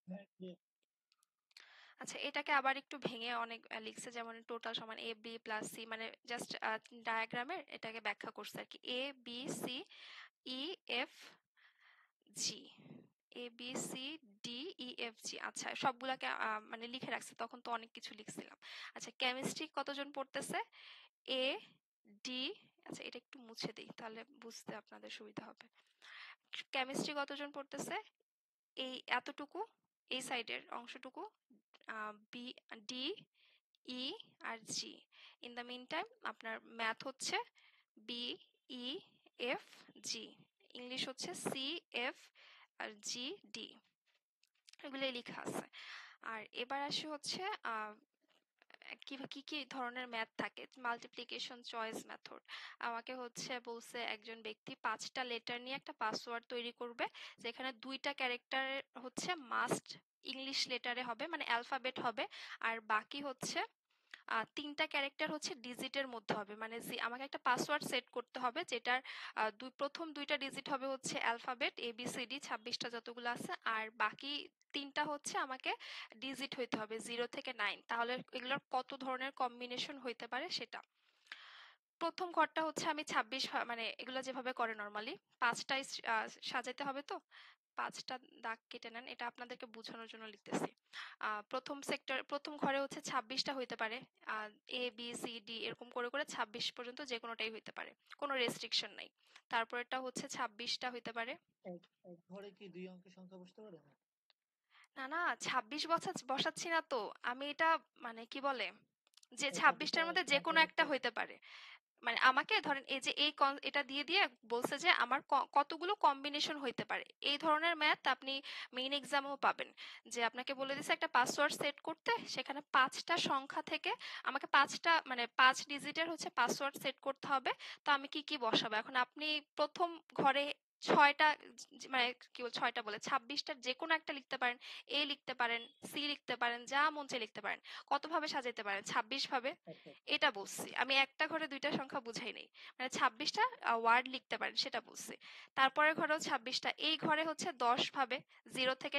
Speaker 2: হ্যাঁ, clear।
Speaker 1: আচ্ছা, এটাকে আবার একটু ভেঙে অনেক লিখছে, যেমন টোটাল সমান এ বি প্লাস সি, মানে জাস্ট ডায়াগ্রামের এটাকে ব্যাখ্যা করছে আর কি, A B C E F G, A B C D E F G. আচ্ছা, সবগুলাকে মানে লিখে রাখছে, তখন তো অনেক কিছু লিখছিলাম। আচ্ছা, কেমিস্ট্রি কতজন পড়তেছে, এ ডি, আচ্ছা এটা একটু মুছে দিই তাহলে বুঝতে আপনাদের সুবিধা হবে। কেমিস্ট্রি কতজন পড়তেছে, এই এতটুকু, এই সাইডের অংশটুকু, বি ডি ই আর G. In the mean time আপনার ম্যাথ হচ্ছে B E F G, English হচ্ছে সি এফ আর জি ডি, এগুলোই লেখা আছে। আর এবার আসি হচ্ছে কি কি কি ধরনের ম্যাথ থাকে, মাল্টিপ্লিকেশন, চয়েস মেথড। আমাকে হচ্ছে বলছে একজন ব্যক্তি 5টা লেটার নিয়ে একটা পাসওয়ার্ড তৈরি করবে, যেখানে 2টা ক্যারেক্টার হচ্ছে মাস্ট ইংলিশ লেটারে হবে, মানে অ্যালফাবেট হবে, আর বাকি হচ্ছে 3টা ক্যারেক্টার হচ্ছে ডিজিটের মধ্যে হবে। মানে আমাকে একটা পাসওয়ার্ড সেট করতে হবে, যেটার প্রথম 2টা ডিজিট হবে হচ্ছে অ্যালফাবেট ABCD 26টা যতগুলো আছে, আর বাকি 3টা হচ্ছে আমাকে ডিজিট হইতে হবে 0 থেকে 9। তাহলে এগুলোর কত ধরনের কম্বিনেশন হইতে পারে সেটা। প্রথম ঘরটা হচ্ছে আমি 26, মানে এগুলো যেভাবে করে নর্মালি 5টাই সাজাইতে হবে, তো 5টা দাগ কেটে নেন, এটা আপনাদেরকে বোঝানোর জন্য লিখতেছি। প্রথম ঘরে হচ্ছে 26টা হইতে পারে, ABCD এরকম করে করে 26 পর্যন্ত যে কোনোটাই হইতে পারে, কোনো রেস্ট্রিকশন নাই। তারপরেরটা হচ্ছে 26টা হইতে পারে।
Speaker 2: এক এক ঘরে কি 2 অঙ্কের সংখ্যা বসতে পারে না?
Speaker 1: না না, 26 বসাচ্ছি না তো আমি, এটা মানে কি বলে যে
Speaker 2: ও
Speaker 1: 26টার26টা মধ্যে যে কোনো
Speaker 2: সংখ্যা
Speaker 1: একটা
Speaker 2: বসতে
Speaker 1: হইতে পারে। মানে আমাকে ধরেন এই যে এটা দিয়ে দিয়ে বলছে যে আমার কতগুলো কম্বিনেশন হইতে পারে, এই ধরনের ম্যাথ আপনি মেইন এক্সামেও পাবেন। যে আপনাকে বলে দিছে একটা পাসওয়ার্ড সেট করতে, সেখানে 5টা সংখ্যা থেকে আমাকে 5টা মানে 5 ডিজিটের হচ্ছে পাসওয়ার্ড সেট করতে হবে। তো আমি কি কি বসাবো? এখন আপনি প্রথম ঘরে 6টা মানে কি বল 6টা বলে 26টার যে কোনো একটা লিখতে পারেন, এ লিখতে পারেন, সি লিখতে পারেন, যা মন চায় লিখতে পারেন। কতভাবে সাজাইতে পারেন? 26 ভাবে।
Speaker 2: আচ্ছা
Speaker 1: এটা বলছি আমি, একটা ঘরে দুইটা সংখ্যা বুঝাই নাই। মানে 26টা ওয়ার্ড লিখতে পারেন সেটা বলছি। তারপরের ঘরেও 26টা, এই ঘরে হচ্ছে 10 ভাবে, 0 থেকে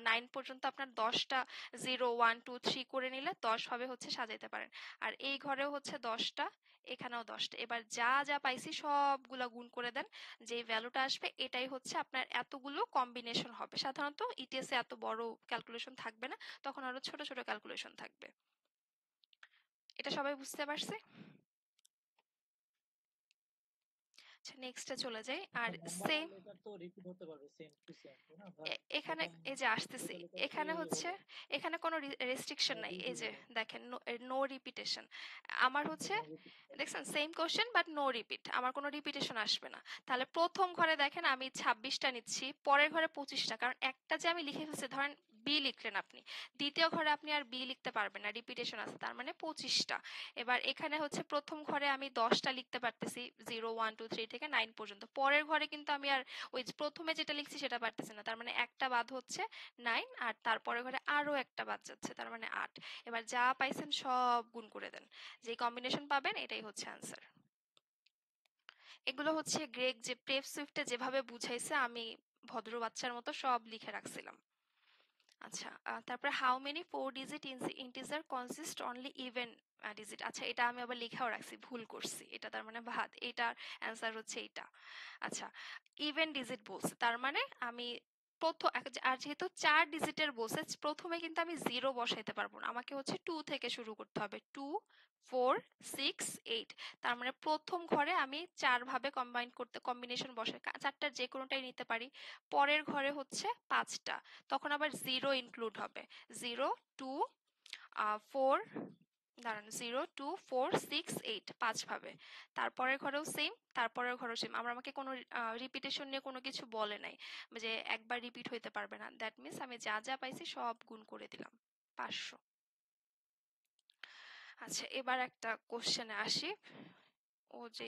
Speaker 1: 9 পর্যন্ত আপনার 10টা 0 1 2 3 করে নিলে 10 ভাবে হচ্ছে সাজাইতে পারেন। আর এই ঘরেও হচ্ছে 10টা, এখানেও 10টা। এবার যা যা পাইছি সবগুলা গুণ করে দেন, যে ভ্যালুটা আসবে এটাই হচ্ছে আপনার এতগুলো কম্বিনেশন হবে। সাধারণত ইটিএস এ এত বড় ক্যালকুলেশন থাকবে না, তখন আরো ছোট ছোট ক্যালকুলেশন থাকবে। এটা সবাই বুঝতে পারছে? আচ্ছা, নেক্সটে চলে যাই। আর
Speaker 2: নাম্বার
Speaker 1: সেম
Speaker 2: লেটার তো রিপিট হতে পারবে সেম টু সেম, তাই না? ধরেন
Speaker 1: এখানে
Speaker 2: প্রথম
Speaker 1: এই যে আসতেছি,
Speaker 2: দুটো লেটার এ
Speaker 1: এখানে হচ্ছে
Speaker 2: হলো
Speaker 1: এখানে কোনো রেস্ট্রিকশন নাই। এই
Speaker 2: বিবি
Speaker 1: যে
Speaker 2: হলো,
Speaker 1: দেখেন নো রিপিটেশন। আমার
Speaker 2: আচ্ছা
Speaker 1: হচ্ছে
Speaker 2: নো রিপিট।
Speaker 1: দেখছেন same question but no repeat, আমার কোনো রিপিটেশন আসবে না। তাহলে প্রথম ঘরে দেখেন আমি 26টা নিচ্ছি, পরের ঘরে 25টা, কারণ একটা যে আমি লিখে ফেলছি, ধরেন বি লিখলেন আপনি, দ্বিতীয় ঘরে আপনি আর বি লিখতে পারবেন না, রিপিটেশন আছে, তার মানে 25টা। এবার এখানে হচ্ছে প্রথম ঘরে আমি 10টা লিখতে পারতেছি, 0 1 2 3 থেকে 9 পর্যন্ত। পরের ঘরে কিন্তু আমি আর ওই যে প্রথমে যেটা লিখছি সেটা পারতেছি না, তার মানে একটা বাদ হচ্ছে 9, আর তারপরে ঘরে আরো একটা বাদ যাচ্ছে, তার মানে 8। এবার যা পাইছেন সব গুণ করে দেন, যে কম্বিনেশন পাবেন এটাই হচ্ছে আনসার। এগুলো হচ্ছে গ্রেগ যে প্রেপ সুইফটে যেভাবে বুঝাইছে, আমি ভদ্র বাচ্চার মতো সব লিখে রাখছিলাম। আচ্ছা, তারপরে how many 4 digit integer consist only even digit. আচ্ছা, এটা আমি আবার লিখাও রাখছি, ভুল করছি, এটা তার মানে ভাত, এটার অ্যান্সার হচ্ছে এইটা। আচ্ছা, ইভেন ডিজিট বলছে, তার মানে আমি প্রথম আর যেহেতু 4 ডিজিটের বলছে, প্রথমে কিন্তু আমি 0 বসাইতে পারবো না, আমাকে হচ্ছে 2 থেকে শুরু করতে হবে। 2 4 6 8। তার মানে প্রথম ঘরে আমি 4 ভাবে কম্বিনেশন বসাই, 4টার যে কোনোটাই নিতে পারি। পরের ঘরে হচ্ছে 5টা, তখন আবার 0 ইনক্লুড হবে। 0 2 4, দাঁড়ান, 0 2 4 6 8, 5 ভাবে। তারপরের ঘরেও সেম, তারপরের ঘরেও সেম। আমাকে কোনো রিপিটেশন নিয়ে কোনো কিছু বলে নাই, যে একবার রিপিট হইতে পারবে না। দ্যাট মিন্স আমি যা যা পাইছি সব গুণ করে দিলাম, 500। আচ্ছা, এবার একটা কোশ্চেনে আসি। ও যে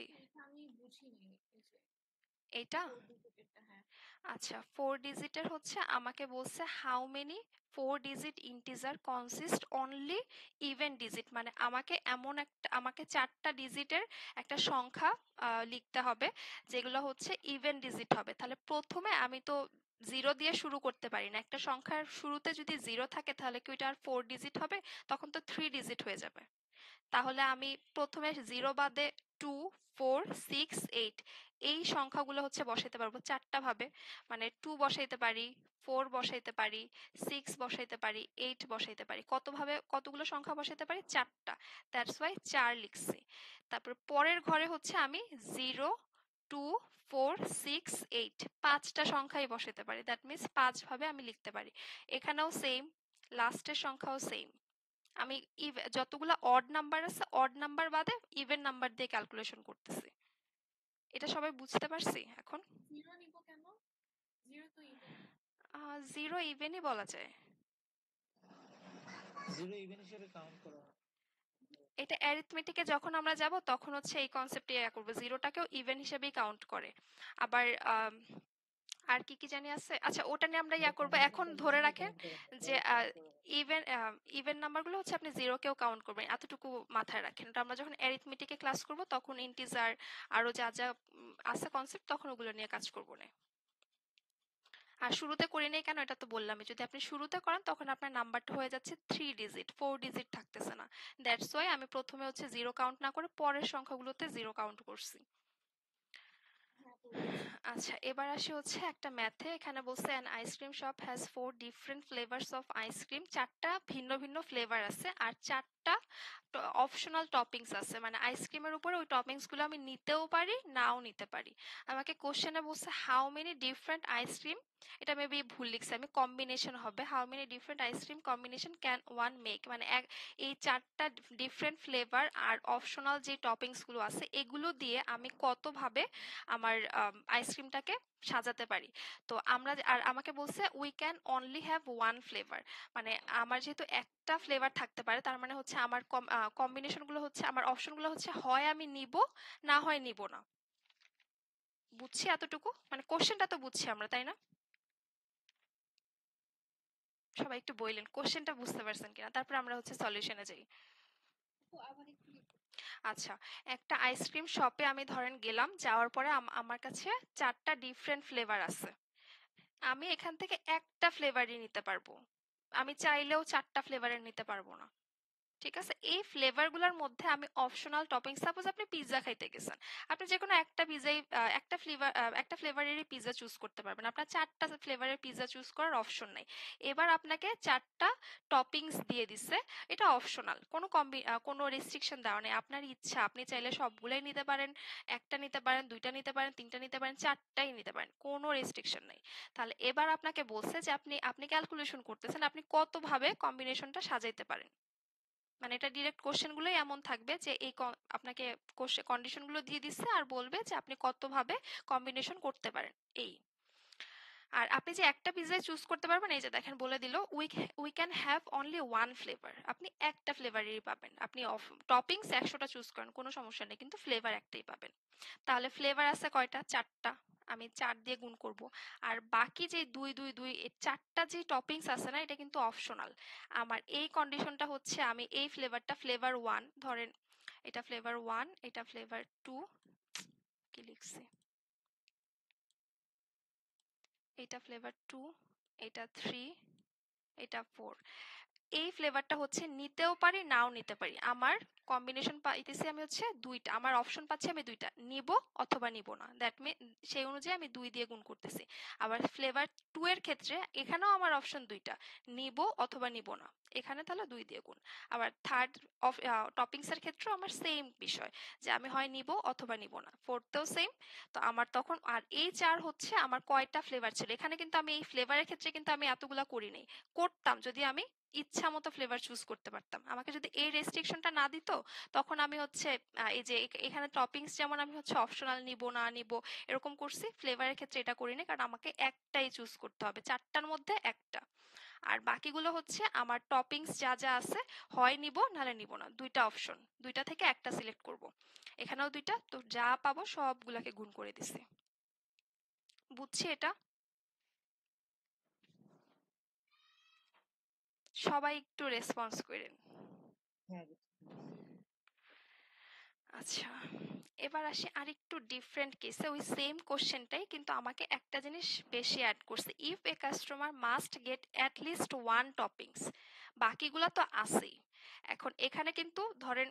Speaker 1: এইটা, আচ্ছা 4 ডিজিটের হচ্ছে আমাকে বলছে how many 4 digit integer consist only even digit, মানে আমাকে 4টা ডিজিটের একটা সংখ্যা লিখতে হবে যেগুলো হচ্ছে ইভেন ডিজিট হবে। তাহলে প্রথমে আমি তো 0 দিয়ে শুরু করতে পারি না, একটা সংখ্যার শুরুতে যদি 0 থাকে তাহলে কি ওইটা আর 4 ডিজিট হবে? তখন তো 3 ডিজিট হয়ে যাবে। তাহলে আমি প্রথমে 0 বাদে 2 4 6 8 এই সংখ্যাগুলো হচ্ছে বসাইতে পারবো 4টা ভাবে। মানে 2 বসাইতে পারি, 4 বসাইতে পারি, 6 বসাইতে পারি, 8 বসাইতে পারি। কতগুলো সংখ্যা বসাইতে পারি? 4টা। দ্যাটস ওয়াই 4 লিখছি। তারপর পরের ঘরে হচ্ছে আমি 0 2 4 6 8 5টা সংখ্যাই বসাইতে পারি। দ্যাট মিন্স 5 ভাবে আমি লিখতে পারি। এখানেও সেম, লাস্টের সংখ্যাও সেম। আমি যতগুলা অড নাম্বার আছে, অড নাম্বার বাদে ইভেন নাম্বার দিয়ে ক্যালকুলেশন করতেছি। এটা সবাই বুঝতে পারছি এখন? 0 ইভেনই বলা যায়।
Speaker 2: 0 ইভেন হিসেবে কাউন্ট করা হয়।
Speaker 1: এটা অ্যারিথমেটিকে যখন আমরা যাব তখন হচ্ছে এই কনসেপ্টে ইয়া করবো, 0টাকেও ইভেন হিসেবেই কাউন্ট করে। আবার আর কি কি জানি আছে, আচ্ছা ওটা নিয়ে আমরা ইয়া করবো। এখন
Speaker 2: কম্বিনেশনটা
Speaker 1: ধরে
Speaker 2: হিসেবে
Speaker 1: রাখেন
Speaker 2: কাউন্ট করা হয়,
Speaker 1: যে
Speaker 2: ডাইরেক্ট কাউন্ট করা হয়।
Speaker 1: ইভেন ইভেন নাম্বারগুলো হচ্ছে আপনি 0কেও কাউন্ট করবেন, এতটুকু মাথায় রাখেন। ওটা আমরা যখন অ্যারিথমেটিকে ক্লাস করব তখন ইন্টিজার আরো যা যা আছে কনসেপ্ট, তখন ওগুলো নিয়ে কাজ করবো না। আর শুরুতে করি নাই কেন, এটা তো বললামই, যদি আপনি শুরুতে করেন তখন আপনার নাম্বারটা হয়ে যাচ্ছে 3 ডিজিট, 4 ডিজিট থাকতেছে না। দ্যাটস ওয়াই আমি প্রথমে হচ্ছে 0 কাউন্ট না করে পরের সংখ্যাগুলোতে 0 কাউন্ট করছি। আচ্ছা, এবার আসি হচ্ছে একটা ম্যাথে। এখানে বলছে an ice cream shop has 4 different flavours of ice cream. 4টা ভিন্ন ভিন্ন ফ্লেভার আছে, আর চারটা অপশনাল টপিংস আছে, মানে আইসক্রিমের উপরে ওই টপিংসগুলো আমি নিতেও পারি নাও নিতে পারি। আমাকে কোশ্চেনে বলছে হাউ মেনি ডিফারেন্ট আইসক্রিম, এটা মেবি ভুল লিখছে আমি, কম্বিনেশন হবে how many different ice cream combination can one make, মানে এই চারটা ডিফারেন্ট ফ্লেভার আর অপশনাল যে টপিংসগুলো আছে এগুলো দিয়ে আমি কতভাবে আমার আইসক্রিমটাকে সাজাতে পারি। তো আর আমাকে বলছে we can only have one flavour, মানে আমার যেহেতু একটা ফ্লেভার থাকতে পারে তার মানে হচ্ছে আমার কম্বিনেশনগুলো হচ্ছে, আমার অপশনগুলো হচ্ছে হয় আমি নিব না হয় নিব না। বুঝছি এতটুকু, মানে কোশ্চেনটা তো বুঝছি আমরা, তাই না? সবাই একটু বললেন কোশ্চেনটা বুঝতে পারছেন কিনা, তারপর আমরা হচ্ছে সলিউশনে যাই। আচ্ছা, একটা আইসক্রিম শপে আমি ধরেন গেলাম, যাওয়ার পরে আমার কাছে চারটা ডিফারেন্ট ফ্লেভার আছে, আমি এখান থেকে একটা ফ্লেভারই নিতে পারবো, আমি চাইলেও চারটা ফ্লেভারের নিতে পারবো না। ঠিক আছে, এই ফ্লেভারগুলোর মধ্যে আমি অপশনাল টপিং, সাপোজ আপনি পিৎজা খাইতে গেছেন, আপনি যে কোনো একটা পিৎজাই একটা ফ্লেভারেরই পিৎজা চুজ করতে পারবেন, আপনার চারটা ফ্লেভারের পিৎজা চুজ করার অপশন নাই। এবার আপনাকে চারটা টপিংস দিয়ে দিছে, এটা অপশনাল, কোনো রেস্ট্রিকশন দেওয়া নেই, আপনার ইচ্ছা, আপনি চাইলে সবগুলাই নিতে পারেন, একটা নিতে পারেন, দুইটা নিতে পারেন, তিনটা নিতে পারেন, চারটাই নিতে পারেন, কোনো রেস্ট্রিকশন নেই। তাহলে এবার আপনাকে বলছে যে আপনি আপনি ক্যালকুলেশন করতেছেন আপনি কতভাবে কম্বিনেশনটা সাজাইতে পারেন, মানে এটা ডিরেক্ট কোশ্চেনগুলোই এমন থাকবে যে আপনাকে কন্ডিশনগুলো দিয়ে দিচ্ছে আর বলবে যে আপনি কতভাবে কম্বিনেশন করতে পারেন এই। আর আপনি যে একটা পিৎজাই চুজ করতে পারবেন, এই যে দেখেন বলে দিল we can have only one flavour, আপনি একটা ফ্লেভারেরই পাবেন, আপনি টপিংস 100টা চুজ করেন কোনো সমস্যা নেই, কিন্তু ফ্লেভার একটাই পাবেন। তাহলে ফ্লেভার আছে কয়টা? চারটা, আমি 4 দিয়ে গুণ করব। আর বাকি যে 2 2 2 এই চারটা যে টপিংস আছে না, এটা কিন্তু অপশনাল। আমার এই কন্ডিশনটা হচ্ছে আমি এই ফ্লেভারটা ফ্লেভার 1 ধরেন, এটা ফ্লেভার 1, এটা ফ্লেভার 2, কি লিখছি, এটা ফ্লেভার 2, এটা 3, এটা 4, এই ফ্লেভারটা হচ্ছে নিতেও পারি নাও নিতে পারি, আমার কম্বিনেশন পাইতেছি আমি হচ্ছে দুইটা, আমার অপশন পাচ্ছি আমি দুইটা, নিব অথবা নিব না, দ্যাট মিন সেই অনুযায়ী আমি 2 দিয়ে গুণ করতেছি। আবার ফ্লেভার 2 এর ক্ষেত্রে এখানেও আমার অপশন দুইটা, নিব অথবা নিব না, এখানে তাহলে 2 দিয়ে গুণ। আবার থার্ড টপিংস এর ক্ষেত্রেও আমার সেম বিষয়, যে আমি হয় নিব অথবা নিব না, ফোর্থেও সেম। তো আমার তখন আর এই 4 হচ্ছে আমার কয়টা ফ্লেভার ছিল, এখানে কিন্তু আমি এই ফ্লেভারের ক্ষেত্রে কিন্তু আমি এতগুলা করি নাই, করতাম যদি আমি ইচ্ছা মতো ফ্লেভার চুজ করতে পারতাম, আমাকে যদি এই রেস্ট্রিকশনটা না দিত তখন আমি হচ্ছে এই যে এখানে টপিংস যেমন আমি হচ্ছে অপশনাল নিব না নিব এরকম করছি, ফ্লেভারের ক্ষেত্রে এটা করিনি, কারণ আমাকে একটাই চুজ করতে হবে, চারটার মধ্যে একটা। আর বাকিগুলো হচ্ছে আমার টপিংস যা যা আছে হয় নিব নাহলে নিব না, দুইটা অপশন, দুইটা থেকে একটা সিলেক্ট করব। এখানেও দুইটা, তো যা পাবো সবগুলাকে গুণ করে দিছি। বুঝছি এটা? সবাই একটু রেসপন্স করেন।
Speaker 2: হ্যাঁ,
Speaker 1: আচ্ছা, এবার আসি আরেকটু ডিফারেন্ট কেসে, ওই সেম কোশ্চেনটাই কিন্তু আমাকে একটা জিনিস বেশি অ্যাড করছে, if a customer must get at least one toppings, বাকিগুলা তো আছেই। এখন এখানে কিন্তু ধরেন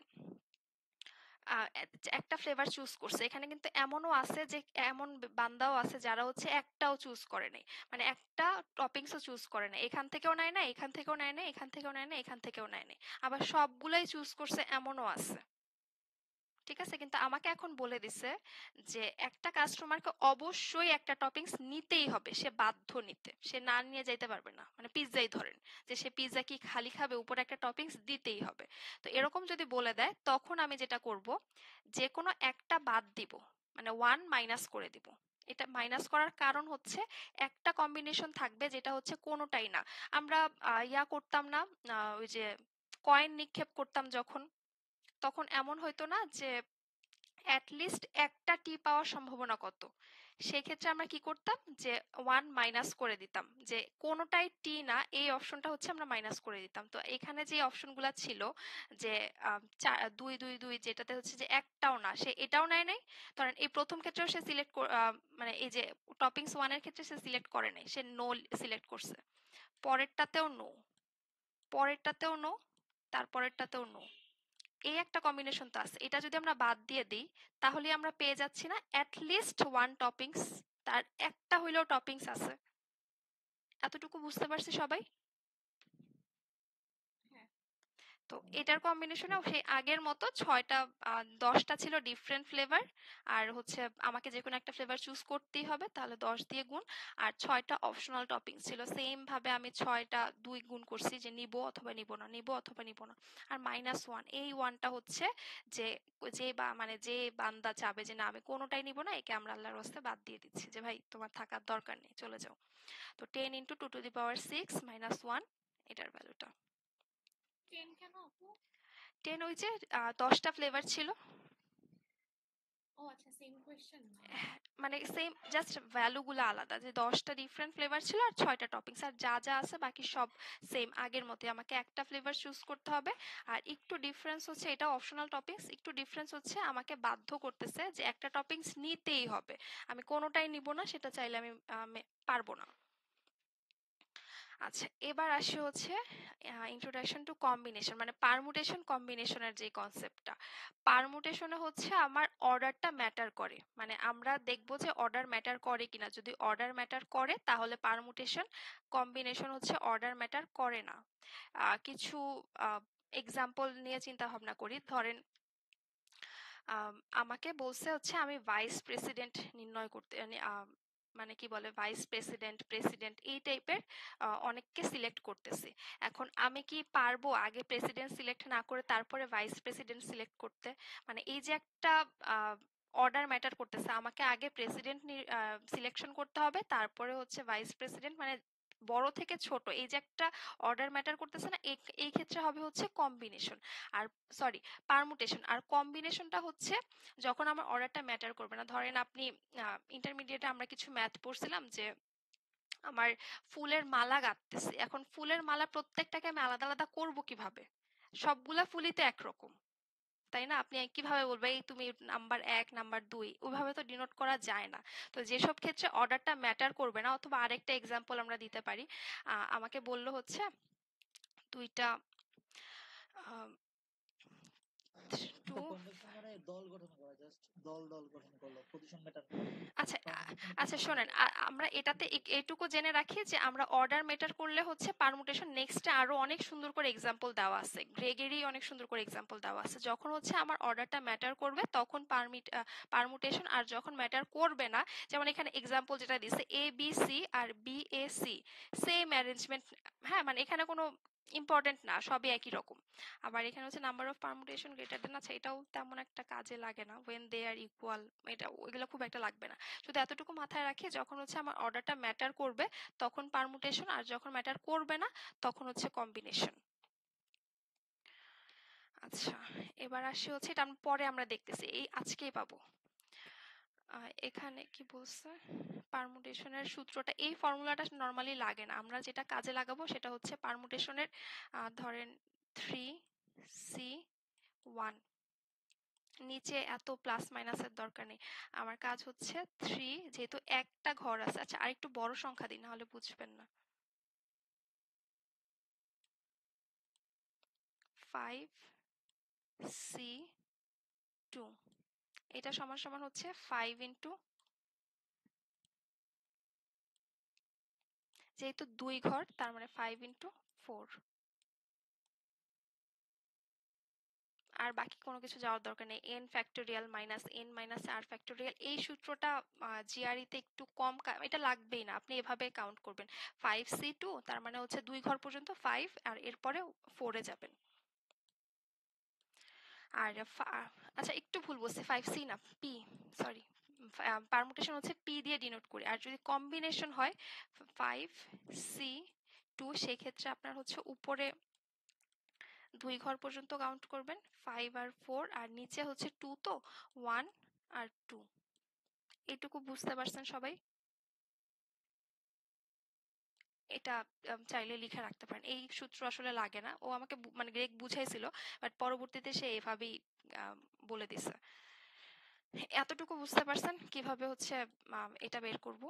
Speaker 1: একটা ফ্লেভার চুজ করছে, এখানে কিন্তু এমনও আছে যে এমন বান্দাও আছে যারা হচ্ছে একটাও চুজ করে নাই, মানে একটা টপিংসও চুজ করে নাই, এখান থেকেও নেয় না, এখান থেকেও নেয় না, এখান থেকেও নেয় না, এখান থেকেও নেয় না, আবার সবগুলাই চুজ করছে এমনও আছে। ঠিক আছে, কিন্তু আমাকে এখন বলে দিছে যে একটা কাস্টমারকে অবশ্যই একটা টপিংস নিতেই হবে, সে বাধ্য নিতে, সে না নিয়ে যাইতে পারবে না, মানে পিৎজাই ধরেন, যে সে পিৎজা কি খালি খাবে, উপরে একটা টপিংস দিতেই হবে। তো এরকম যদি বলে দেয় তখন আমি যেটা করব, যে কোনো একটা বাদ দিব, মানে ওয়ান মাইনাস করে দিব। এটা মাইনাস করার কারণ হচ্ছে একটা কম্বিনেশন থাকবে যেটা হচ্ছে কোনোটাই না। আমরা ইয়া করতাম না, ওই যে কয়েন নিক্ষেপ করতাম যখন, তখন এমন হইতো না যে লিস্ট একটা টি পাওয়ার সম্ভাবনা কত, সেক্ষেত্রে আমরা কি করতাম যে ওয়ান মাইনাস করে দিতাম, যে কোনোটাই টি না এই অপশনটা হচ্ছে আমরা মাইনাস করে দিতাম। তো এখানে যে অপশনগুলো ছিল যে 2 2 2 যেটাতে হচ্ছে যে একটাও না, সে এটাও নেয় নাই, ধরেন এই প্রথম ক্ষেত্রেও সে সিলেক্ট, মানে এই যে টপিংস ওয়ানের ক্ষেত্রে সে সিলেক্ট করে নাই, সে নো সিলেক্ট করছে, পরেরটাতেও নো, পরেরটাতেও নো, তারপরেরটাতেও নো, এই একটা কম্বিনেশন তো আছে, এটা যদি আমরা বাদ দিয়ে দিই তাহলে আমরা পেয়ে যাচ্ছি না লিস্ট ওয়ান টপিংস, তার একটা হইলেও টপিংস আছে। এতটুকু বুঝতে পারছি সবাই? তো এটার কম্বিনেশনেও সেই আগের মতো 6টা 10টা ছিল ডিফারেন্ট ফ্লেভার, আর হচ্ছে আমাকে যে কোনো একটা ফ্লেভার চুজ করতেই হবে, তাহলে 10 দিয়ে গুণ, আর 6টা অপশনাল টপিংস ছিল। সেম ভাবে আমি 6টা 2 গুণ করছি, যে নিব অথবা নিব না, নিব অথবা নিব না। আর -1, এই ওয়ানটা হচ্ছে যে যে বা মানে যে বান্দা চাবে যে না আমি কোনোটাই নিব না, একে আমরা আল্লাহর রাস্তায় বাদ দিয়ে দিচ্ছি, যে ভাই তোমার থাকার দরকার নেই, চলে যাও। তো 10 × 2⁻6 - 1 এটার ভ্যালুটা
Speaker 3: 10 কেন আপু?
Speaker 1: 10 ওই যে 10টা ফ্লেভার ছিল।
Speaker 3: ও আচ্ছা, সেম কোয়েশ্চেন।
Speaker 1: মানে সেম, জাস্ট ভ্যালুগুলো আলাদা, যে 10টা ডিফারেন্ট ফ্লেভার ছিল আর 6টা টপিংস, আর যা যা আছে বাকি সব সেম আগের মতোই। আমাকে একটা ফ্লেভার চুজ করতে হবে, আর একটু ডিফারেন্স হচ্ছে, এটা অপশনাল টপিংস, একটু ডিফারেন্স হচ্ছে আমাকে বাধ্য করতেছে যে একটা টপিংস নিতেই হবে, আমি কোনোটাই নিব না, সেটা চাইলে আমি পারবো না। আচ্ছা, এবার আসি হচ্ছে ইন্ট্রোডাকশন টু কম্বিনেশন, মানে পারমুটেশন কম্বিনেশনের যে কনসেপ্টটা। পারমুটেশনে হচ্ছে আমার অর্ডারটা ম্যাটার করে, মানে আমরা দেখব যে অর্ডার ম্যাটার করে কিনা। যদি অর্ডার ম্যাটার করে তাহলে পারমুটেশন। কম্বিনেশন হচ্ছে অর্ডার ম্যাটার করে না। কিছু এক্সাম্পল নিয়ে চিন্তা ভাবনা করি। ধরেন আমাকে বলছে হচ্ছে আমি ভাইস প্রেসিডেন্ট নির্ণয় করতে, মানে কি বলে, ভাইস প্রেসিডেন্ট, প্রেসিডেন্ট, এই টাইপের অনেককে সিলেক্ট করতেছি। এখন আমি কি পারবো আগে প্রেসিডেন্ট সিলেক্ট না করে তারপরে ভাইস প্রেসিডেন্ট সিলেক্ট করতে? মানে এই যে একটা অর্ডার ম্যাটার করতেছে, আমাকে আগে প্রেসিডেন্ট সিলেকশন করতে হবে, তারপরে হচ্ছে ভাইস প্রেসিডেন্ট, মানে বড় থেকে ছোট, এই যে একটা অর্ডার ম্যাটার করতেছে না, এই ক্ষেত্রে হবে হচ্ছে কম্বিনেশন, আর সরি পারমুটেশন। আর কম্বিনেশনটা হচ্ছে যখন আমার অর্ডারটা ম্যাটার করবে না। ধরেন আপনি ইন্টারমিডিয়েটে আমরা কিছু ম্যাথ পড়ছিলাম যে আমার ফুলের মালা গাঁথতেছি, এখন ফুলের মালা প্রত্যেকটাকে আমি আলাদা আলাদা করব কিভাবে? সবগুলা ফুলই তো একরকম, তাই না? আপনি কিভাবে বলবে এই তুমি নাম্বার 1 নাম্বার 2, ওইভাবে তো ডিনোট করা যায় না। তো যেসব ক্ষেত্রে অর্ডারটা ম্যাটার করবে না, অথবা আরেকটা এক্সাম্পল আমরা দিতে পারি। আমাকে বললো হচ্ছে দুইটা টু,
Speaker 2: তো কম্বিনেশন মানে দল গঠন করা, জাস্ট দল দল গঠন করলো, পজিশন ম্যাটার করে না।
Speaker 1: আচ্ছা
Speaker 2: পারমুটেশনে
Speaker 1: আচ্ছা
Speaker 2: পজিশন
Speaker 1: শোনেন,
Speaker 2: ম্যাটার করে।
Speaker 1: আমরা এটাতে এইটুকু জেনে রাখি যে আমরা অর্ডার ম্যাটার করলে হচ্ছে পারমুটেশন। নেক্সটে আরো অনেক সুন্দর করে এক্সাম্পল দেওয়া আছে, গ্রেগেরই অনেক সুন্দর করে এক্সাম্পল দেওয়া আছে। যখন হচ্ছে আমার অর্ডারটা ম্যাটার করবে তখন পারমুটেশন, আর যখন ম্যাটার করবে না, যেমন এখানে এক্সাম্পল যেটা দিছে ABC আর BAC, সেম অ্যারেঞ্জমেন্ট, হ্যাঁ, মানে এখানে কোনো ইম্পর্টেন্ট না, সবই একই রকম। আবার এখানে হচ্ছে number of permutation greater than আছে, এটাও তেমন একটা কাজে লাগে না, ওয়েন দে আর ইকুয়াল, এটা ওইগুলো খুব একটা লাগবে না। শুধু এতটুকু মাথায় রাখি, যখন হচ্ছে আমার অর্ডারটা ম্যাটার করবে তখন পারমুটেশন, আর যখন ম্যাটার করবে না তখন হচ্ছে কম্বিনেশন। আচ্ছা, এবার আসি হচ্ছে, এটা পরে আমরা দেখতেছি, এই আজকেই পাবো। এখানে কি বলছে, পারমুটেশনের সূত্রটা, এই ফর্মুলাটা নর্মালি লাগে না, আমরা যেটা কাজে লাগাবো সেটা হচ্ছে পারমুটেশনের। ধরেন 3C1, নিচে এত প্লাস মাইনাসের দরকার নেই, আমার কাজ হচ্ছে 3, যেহেতু একটা ঘর আছে। আচ্ছা, আরেকটু বড় সংখ্যা দিই, নাহলে বুঝবেন না। 5C2, এটা সমান সমান হচ্ছে 5 ইন্টু, যেহেতু 2 ঘর তার মানে 5 ইন্টু 4, আর বাকি কোনো কিছু যাওয়ার দরকার নেই। n factorial minus n minus r factorial, এই সূত্রটা জিআরইতে একটু কম, এটা লাগবেই না, আপনি এভাবে কাউন্ট করবেন। 5C2 তার মানে হচ্ছে 2 ঘর পর্যন্ত 5, আর এরপরে 4 এ যাবেন। আর আচ্ছা, একটু ভুল বলছি, 5C না, পি, সরি। পারমুটেশন হচ্ছে পি দিয়ে ডিনোট করি, আর যদি কম্বিনেশন হয় 5C2, সেক্ষেত্রে আপনার হচ্ছে উপরে 2 ঘর পর্যন্ত কাউন্ট করবেন, 5 আর 4, আর নিচে হচ্ছে 2, তো 1 আর 2। এটুকু বুঝতে পারছেন সবাই? এটা চাইলে লিখে রাখতে পারেন, এই সূত্র আসলে লাগে না, ও আমাকে মানে গ্রেগ বুঝাইছিল, বাট পরবর্তীতে সে এভাবেই বলে দিছে। এতটুকু বুঝতে পারছেন কিভাবে হচ্ছে এটা বের করব?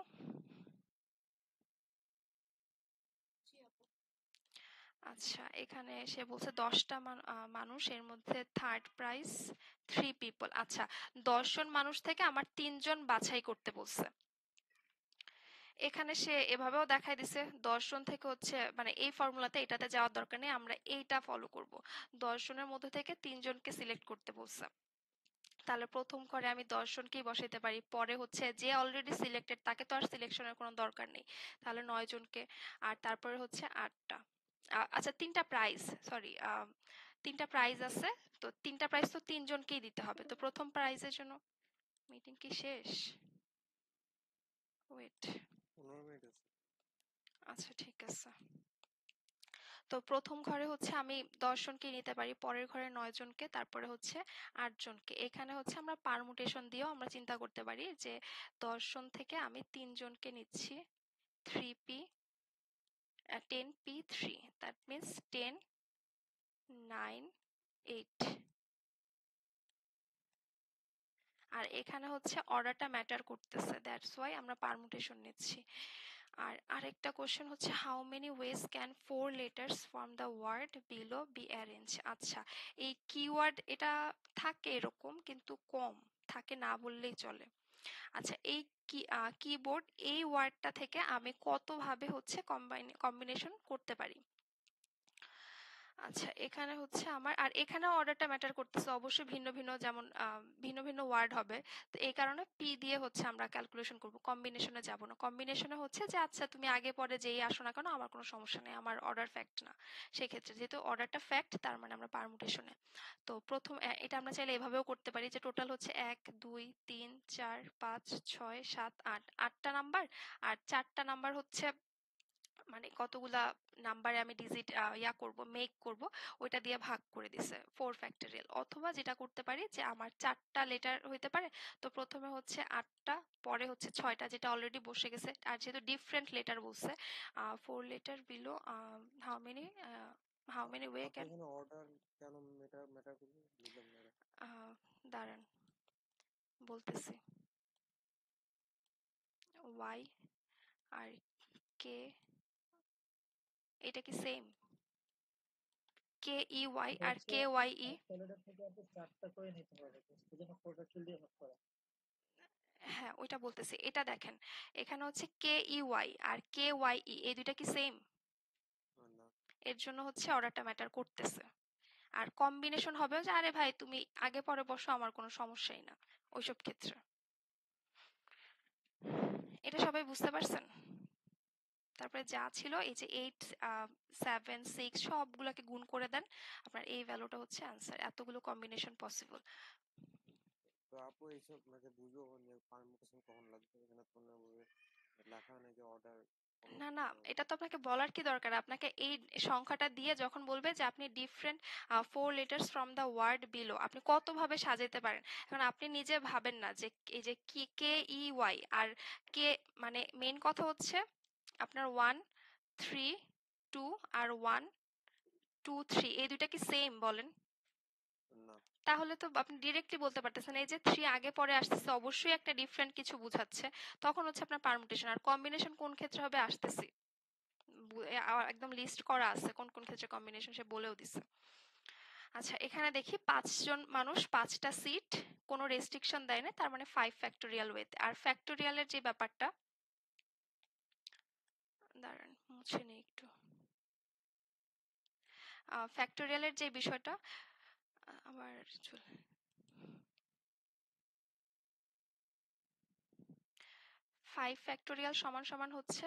Speaker 1: আচ্ছা, এখানে সে বলছে 10টা মানুষ, এর মধ্যে থার্ড প্রাইস 3 পিপল। আচ্ছা, 10 জন মানুষ থেকে আমার 3 জন বাছাই করতে বলছে। এখানে সে এভাবেও দেখাই দিছে 10 জন থেকে হচ্ছে মানে এই ফর্মুলাতে এটাতে যাওয়ার দরকার নেই, আমরা এইটা ফলো করব। 10 জনের মধ্যে থেকে 3 জনকে সিলেক্ট করতে বলছে। তাহলে প্রথম ঘরে আমি 10 জনকেই বসাইতে পারি, পরে হচ্ছে যে অলরেডি সিলেক্টেড তাকে তো আর সিলেকশনের কোনো দরকার নেই, তাহলে 9 জনকে। আর তারপরে হচ্ছে 8টা, আচ্ছা 3টা প্রাইজ, সরি 3টা প্রাইজ আছে, তো 3টা প্রাইজ তো 3 জনকেই দিতে হবে। তো প্রথম প্রাইজের জন্য মিটিং কি শেষ? ওয়েট,
Speaker 4: 15 মিনিট আছে।
Speaker 1: আচ্ছা ঠিক আছে। তো প্রথম ঘরে হচ্ছে আমি 10 জনকে নিতে পারি, পরের ঘরে 9 জনকে, তারপরে হচ্ছে 8 জনকে। এখানে হচ্ছে আমরা পারমুটেশন দিয়েও আমরা চিন্তা করতে পারি যে 10 জন থেকে আমি 3 জনকে নিচ্ছি 3p 10p3, দ্যাট মিন্স 10 9 8। আর এখানে হচ্ছে অর্ডারটা ম্যাটার করতেছে, দ্যাটস ওয়াই আমরা পারমুটেশন নিচ্ছি। আর আরেকটা কোশ্চেন হচ্ছে how many ways can 4 letters from the word below be arrange. আচ্ছা, এই কিওয়ার্ড এটা থাকে এরকম, কিন্তু কম থাকে না বললেই চলে। আচ্ছা, এই কিবোর্ড এই ওয়ার্ডটা থেকে আমি কতভাবে হচ্ছে কম্বিনেশন করতে পারি। আচ্ছা, এখানে হচ্ছে আমার, আর এখানেও অর্ডারটা ম্যাটার করতেছে অবশ্যই, ভিন্ন ভিন্ন, যেমন ভিন্ন ভিন্ন ওয়ার্ড হবে। তো এই কারণে পি দিয়ে হচ্ছে আমরা ক্যালকুলেশন করব, কম্বিনেশনে যাব না। কম্বিনেশনে হচ্ছে যে আচ্ছা তুমি আগে পরে যেই আসো না কেন আমার কোনো সমস্যা নেই, আমার অর্ডার ফ্যাক্ট না। সেক্ষেত্রে যেহেতু অর্ডারটা ফ্যাক্ট, তার মানে আমরা পারমুটেশনে। তো প্রথম এটা আমরা চাইলে এভাবেও করতে পারি যে টোটাল হচ্ছে 1 2 3 4 5 6 7 8, 8টা নাম্বার, আর 4টা নাম্বার হচ্ছে মানে কতগুলা নাম্বারে আমি ডিজিট করব, মেক করব, ওইটা দিয়ে ভাগ করে দিছে 4 ফ্যাক্টোরিয়াল। অথবা যেটা করতে পারি যে আমার 4টা লেটার হইতে পারে, তো প্রথমে হচ্ছে 8টা, পরে হচ্ছে 6টা যেটা অলরেডি বসে গেছে। আর যেহেতু ডিফারেন্ট লেটার বলছে 4 letter below how many way
Speaker 4: আপু
Speaker 1: ক্যান,
Speaker 4: এখানে অর্ডার কেন ম্যাটার করবে বুঝলাম না।
Speaker 1: দাঁড়ান বলতেছি, ওয়াই আর কে, এটা কি সেম? কে ই ওয়াই
Speaker 2: এটা
Speaker 1: আর
Speaker 2: হচ্ছে
Speaker 1: কে ওয়াই ই,
Speaker 2: একটা লেটার থেকে আপনি 4টা করে নিতে হবে, এই জন্য 4 ফ্যাক্টরিয়াল দিয়ে ভাগ করা।
Speaker 1: হ্যাঁ ওইটা বলতেছি। এটা দেখেন, এখানে হচ্ছে কে ই ওয়াই আর কে ওয়াই ই, এই দুইটা কি সেম?
Speaker 4: না,
Speaker 1: এর জন্য হচ্ছে অর্ডারটা ম্যাটার করতেছে। আর কম্বিনেশন হবে যে আরে ভাই তুমি আগে পরে বসো, আমার কোনো সমস্যাই না ওইসব ক্ষেত্রে। এটা সবাই বুঝতে পারছেন? তারপরে যা ছিল এই যে 8 7 6 সবগুলোকে গুণ করে দেন, আপনার এই ভ্যালুটা হচ্ছে অ্যান্সার। এতগুলো কম্বিনেশন পসিবল।
Speaker 4: তো আপু এইসব মানে বুঝবো যে পারমুটেশন কখন লাগবে, এখানে তো না বলে লেখা নেই যে অর্ডার ফলো
Speaker 1: না না,
Speaker 4: করতে হবে।
Speaker 1: এটা তো আপনাকে বলার কি দরকার, আপনাকে এই সংখ্যাটা দিয়ে যখন বলবে যে আপনি different 4 letters from the word below, আপনি কতভাবে সাজাতে পারেন। এখন আপনি নিজে ভাবেন না যে এই যে কি কে ই ওয়াই আর কে, মানে মেইন কথা হচ্ছে আপনার 1 3 2 আর 1 2 3 এই দুইটা কি সেম বলেন?
Speaker 4: না,
Speaker 1: তাহলে তো আপনি ডিরেক্টলি বলতে পারতেছেন এই যে 3 আগে পরে আসতেছে, অবশ্যই একটা ডিফারেন্ট কিছু বুঝাচ্ছে। তখন হচ্ছে আপনার পারমুটেশন। আর কম্বিনেশন কোন ক্ষেত্রে হবে আসতেছি, একদম লিস্ট করা আছে কোন কোন ক্ষেত্রে কম্বিনেশন, সে বলেও দিছে। আচ্ছা, এখানে দেখি 5 জন মানুষ 5টা সিট, কোনো রেস্ট্রিকশন দেয় না, তার মানে 5 ফ্যাক্টোরিয়াল ওয়েতে। আর ফ্যাক্টোরিয়ালের যে ব্যাপারটা, দাঁড়ান মুছে নেই একটু, ফ্যাক্টোরিয়ালের যে বিষয়টা আবার চলে, 5 ফ্যাক্টোরিয়াল সমান সমান হচ্ছে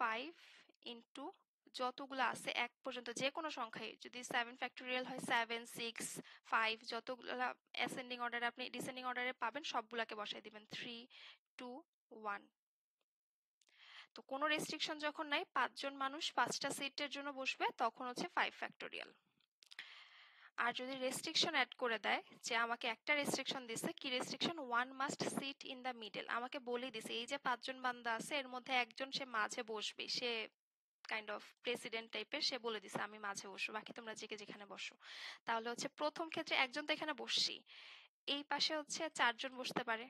Speaker 1: 5 ইন্টু যতগুলো আছে 1 পর্যন্ত যে কোনো সংখ্যায়, যদি 7 ফ্যাক্টোরিয়াল হয় 7 6 5, যতগুলা অ্যাসেন্ডিং অর্ডারে আপনি ডিসেন্ডিং অর্ডারে পাবেন সবগুলাকে বসাই দিবেন 3 2 1। তো কোনো রেস্ট্রিকশন যখন নাই, 5 জন মানুষ 5টা সিটের জন্য বসবে, তখন হচ্ছে 5 ফ্যাক্টোরিয়াল। আর যদি রেস্ট্রিকশন অ্যাড করে দেয়, যে আমাকে একটা রেস্ট্রিকশন দিছে, কি restriction, 1 must sit in the middle, আমাকে বলে দিছে এই যে 5 জন বান্দা আছে এর মধ্যে একজন সে মাঝে বসবে, সে কাইন্ড অফ প্রেসিডেন্ট টাইপের, সে বলে দিছে আমি মাঝে বসবো, বাকি তোমরা যে যেখানে বসো। তাহলে হচ্ছে প্রথম ক্ষেত্রে একজন তো এখানে বসছি, এই পাশে হচ্ছে 4 জন বসতে পারে,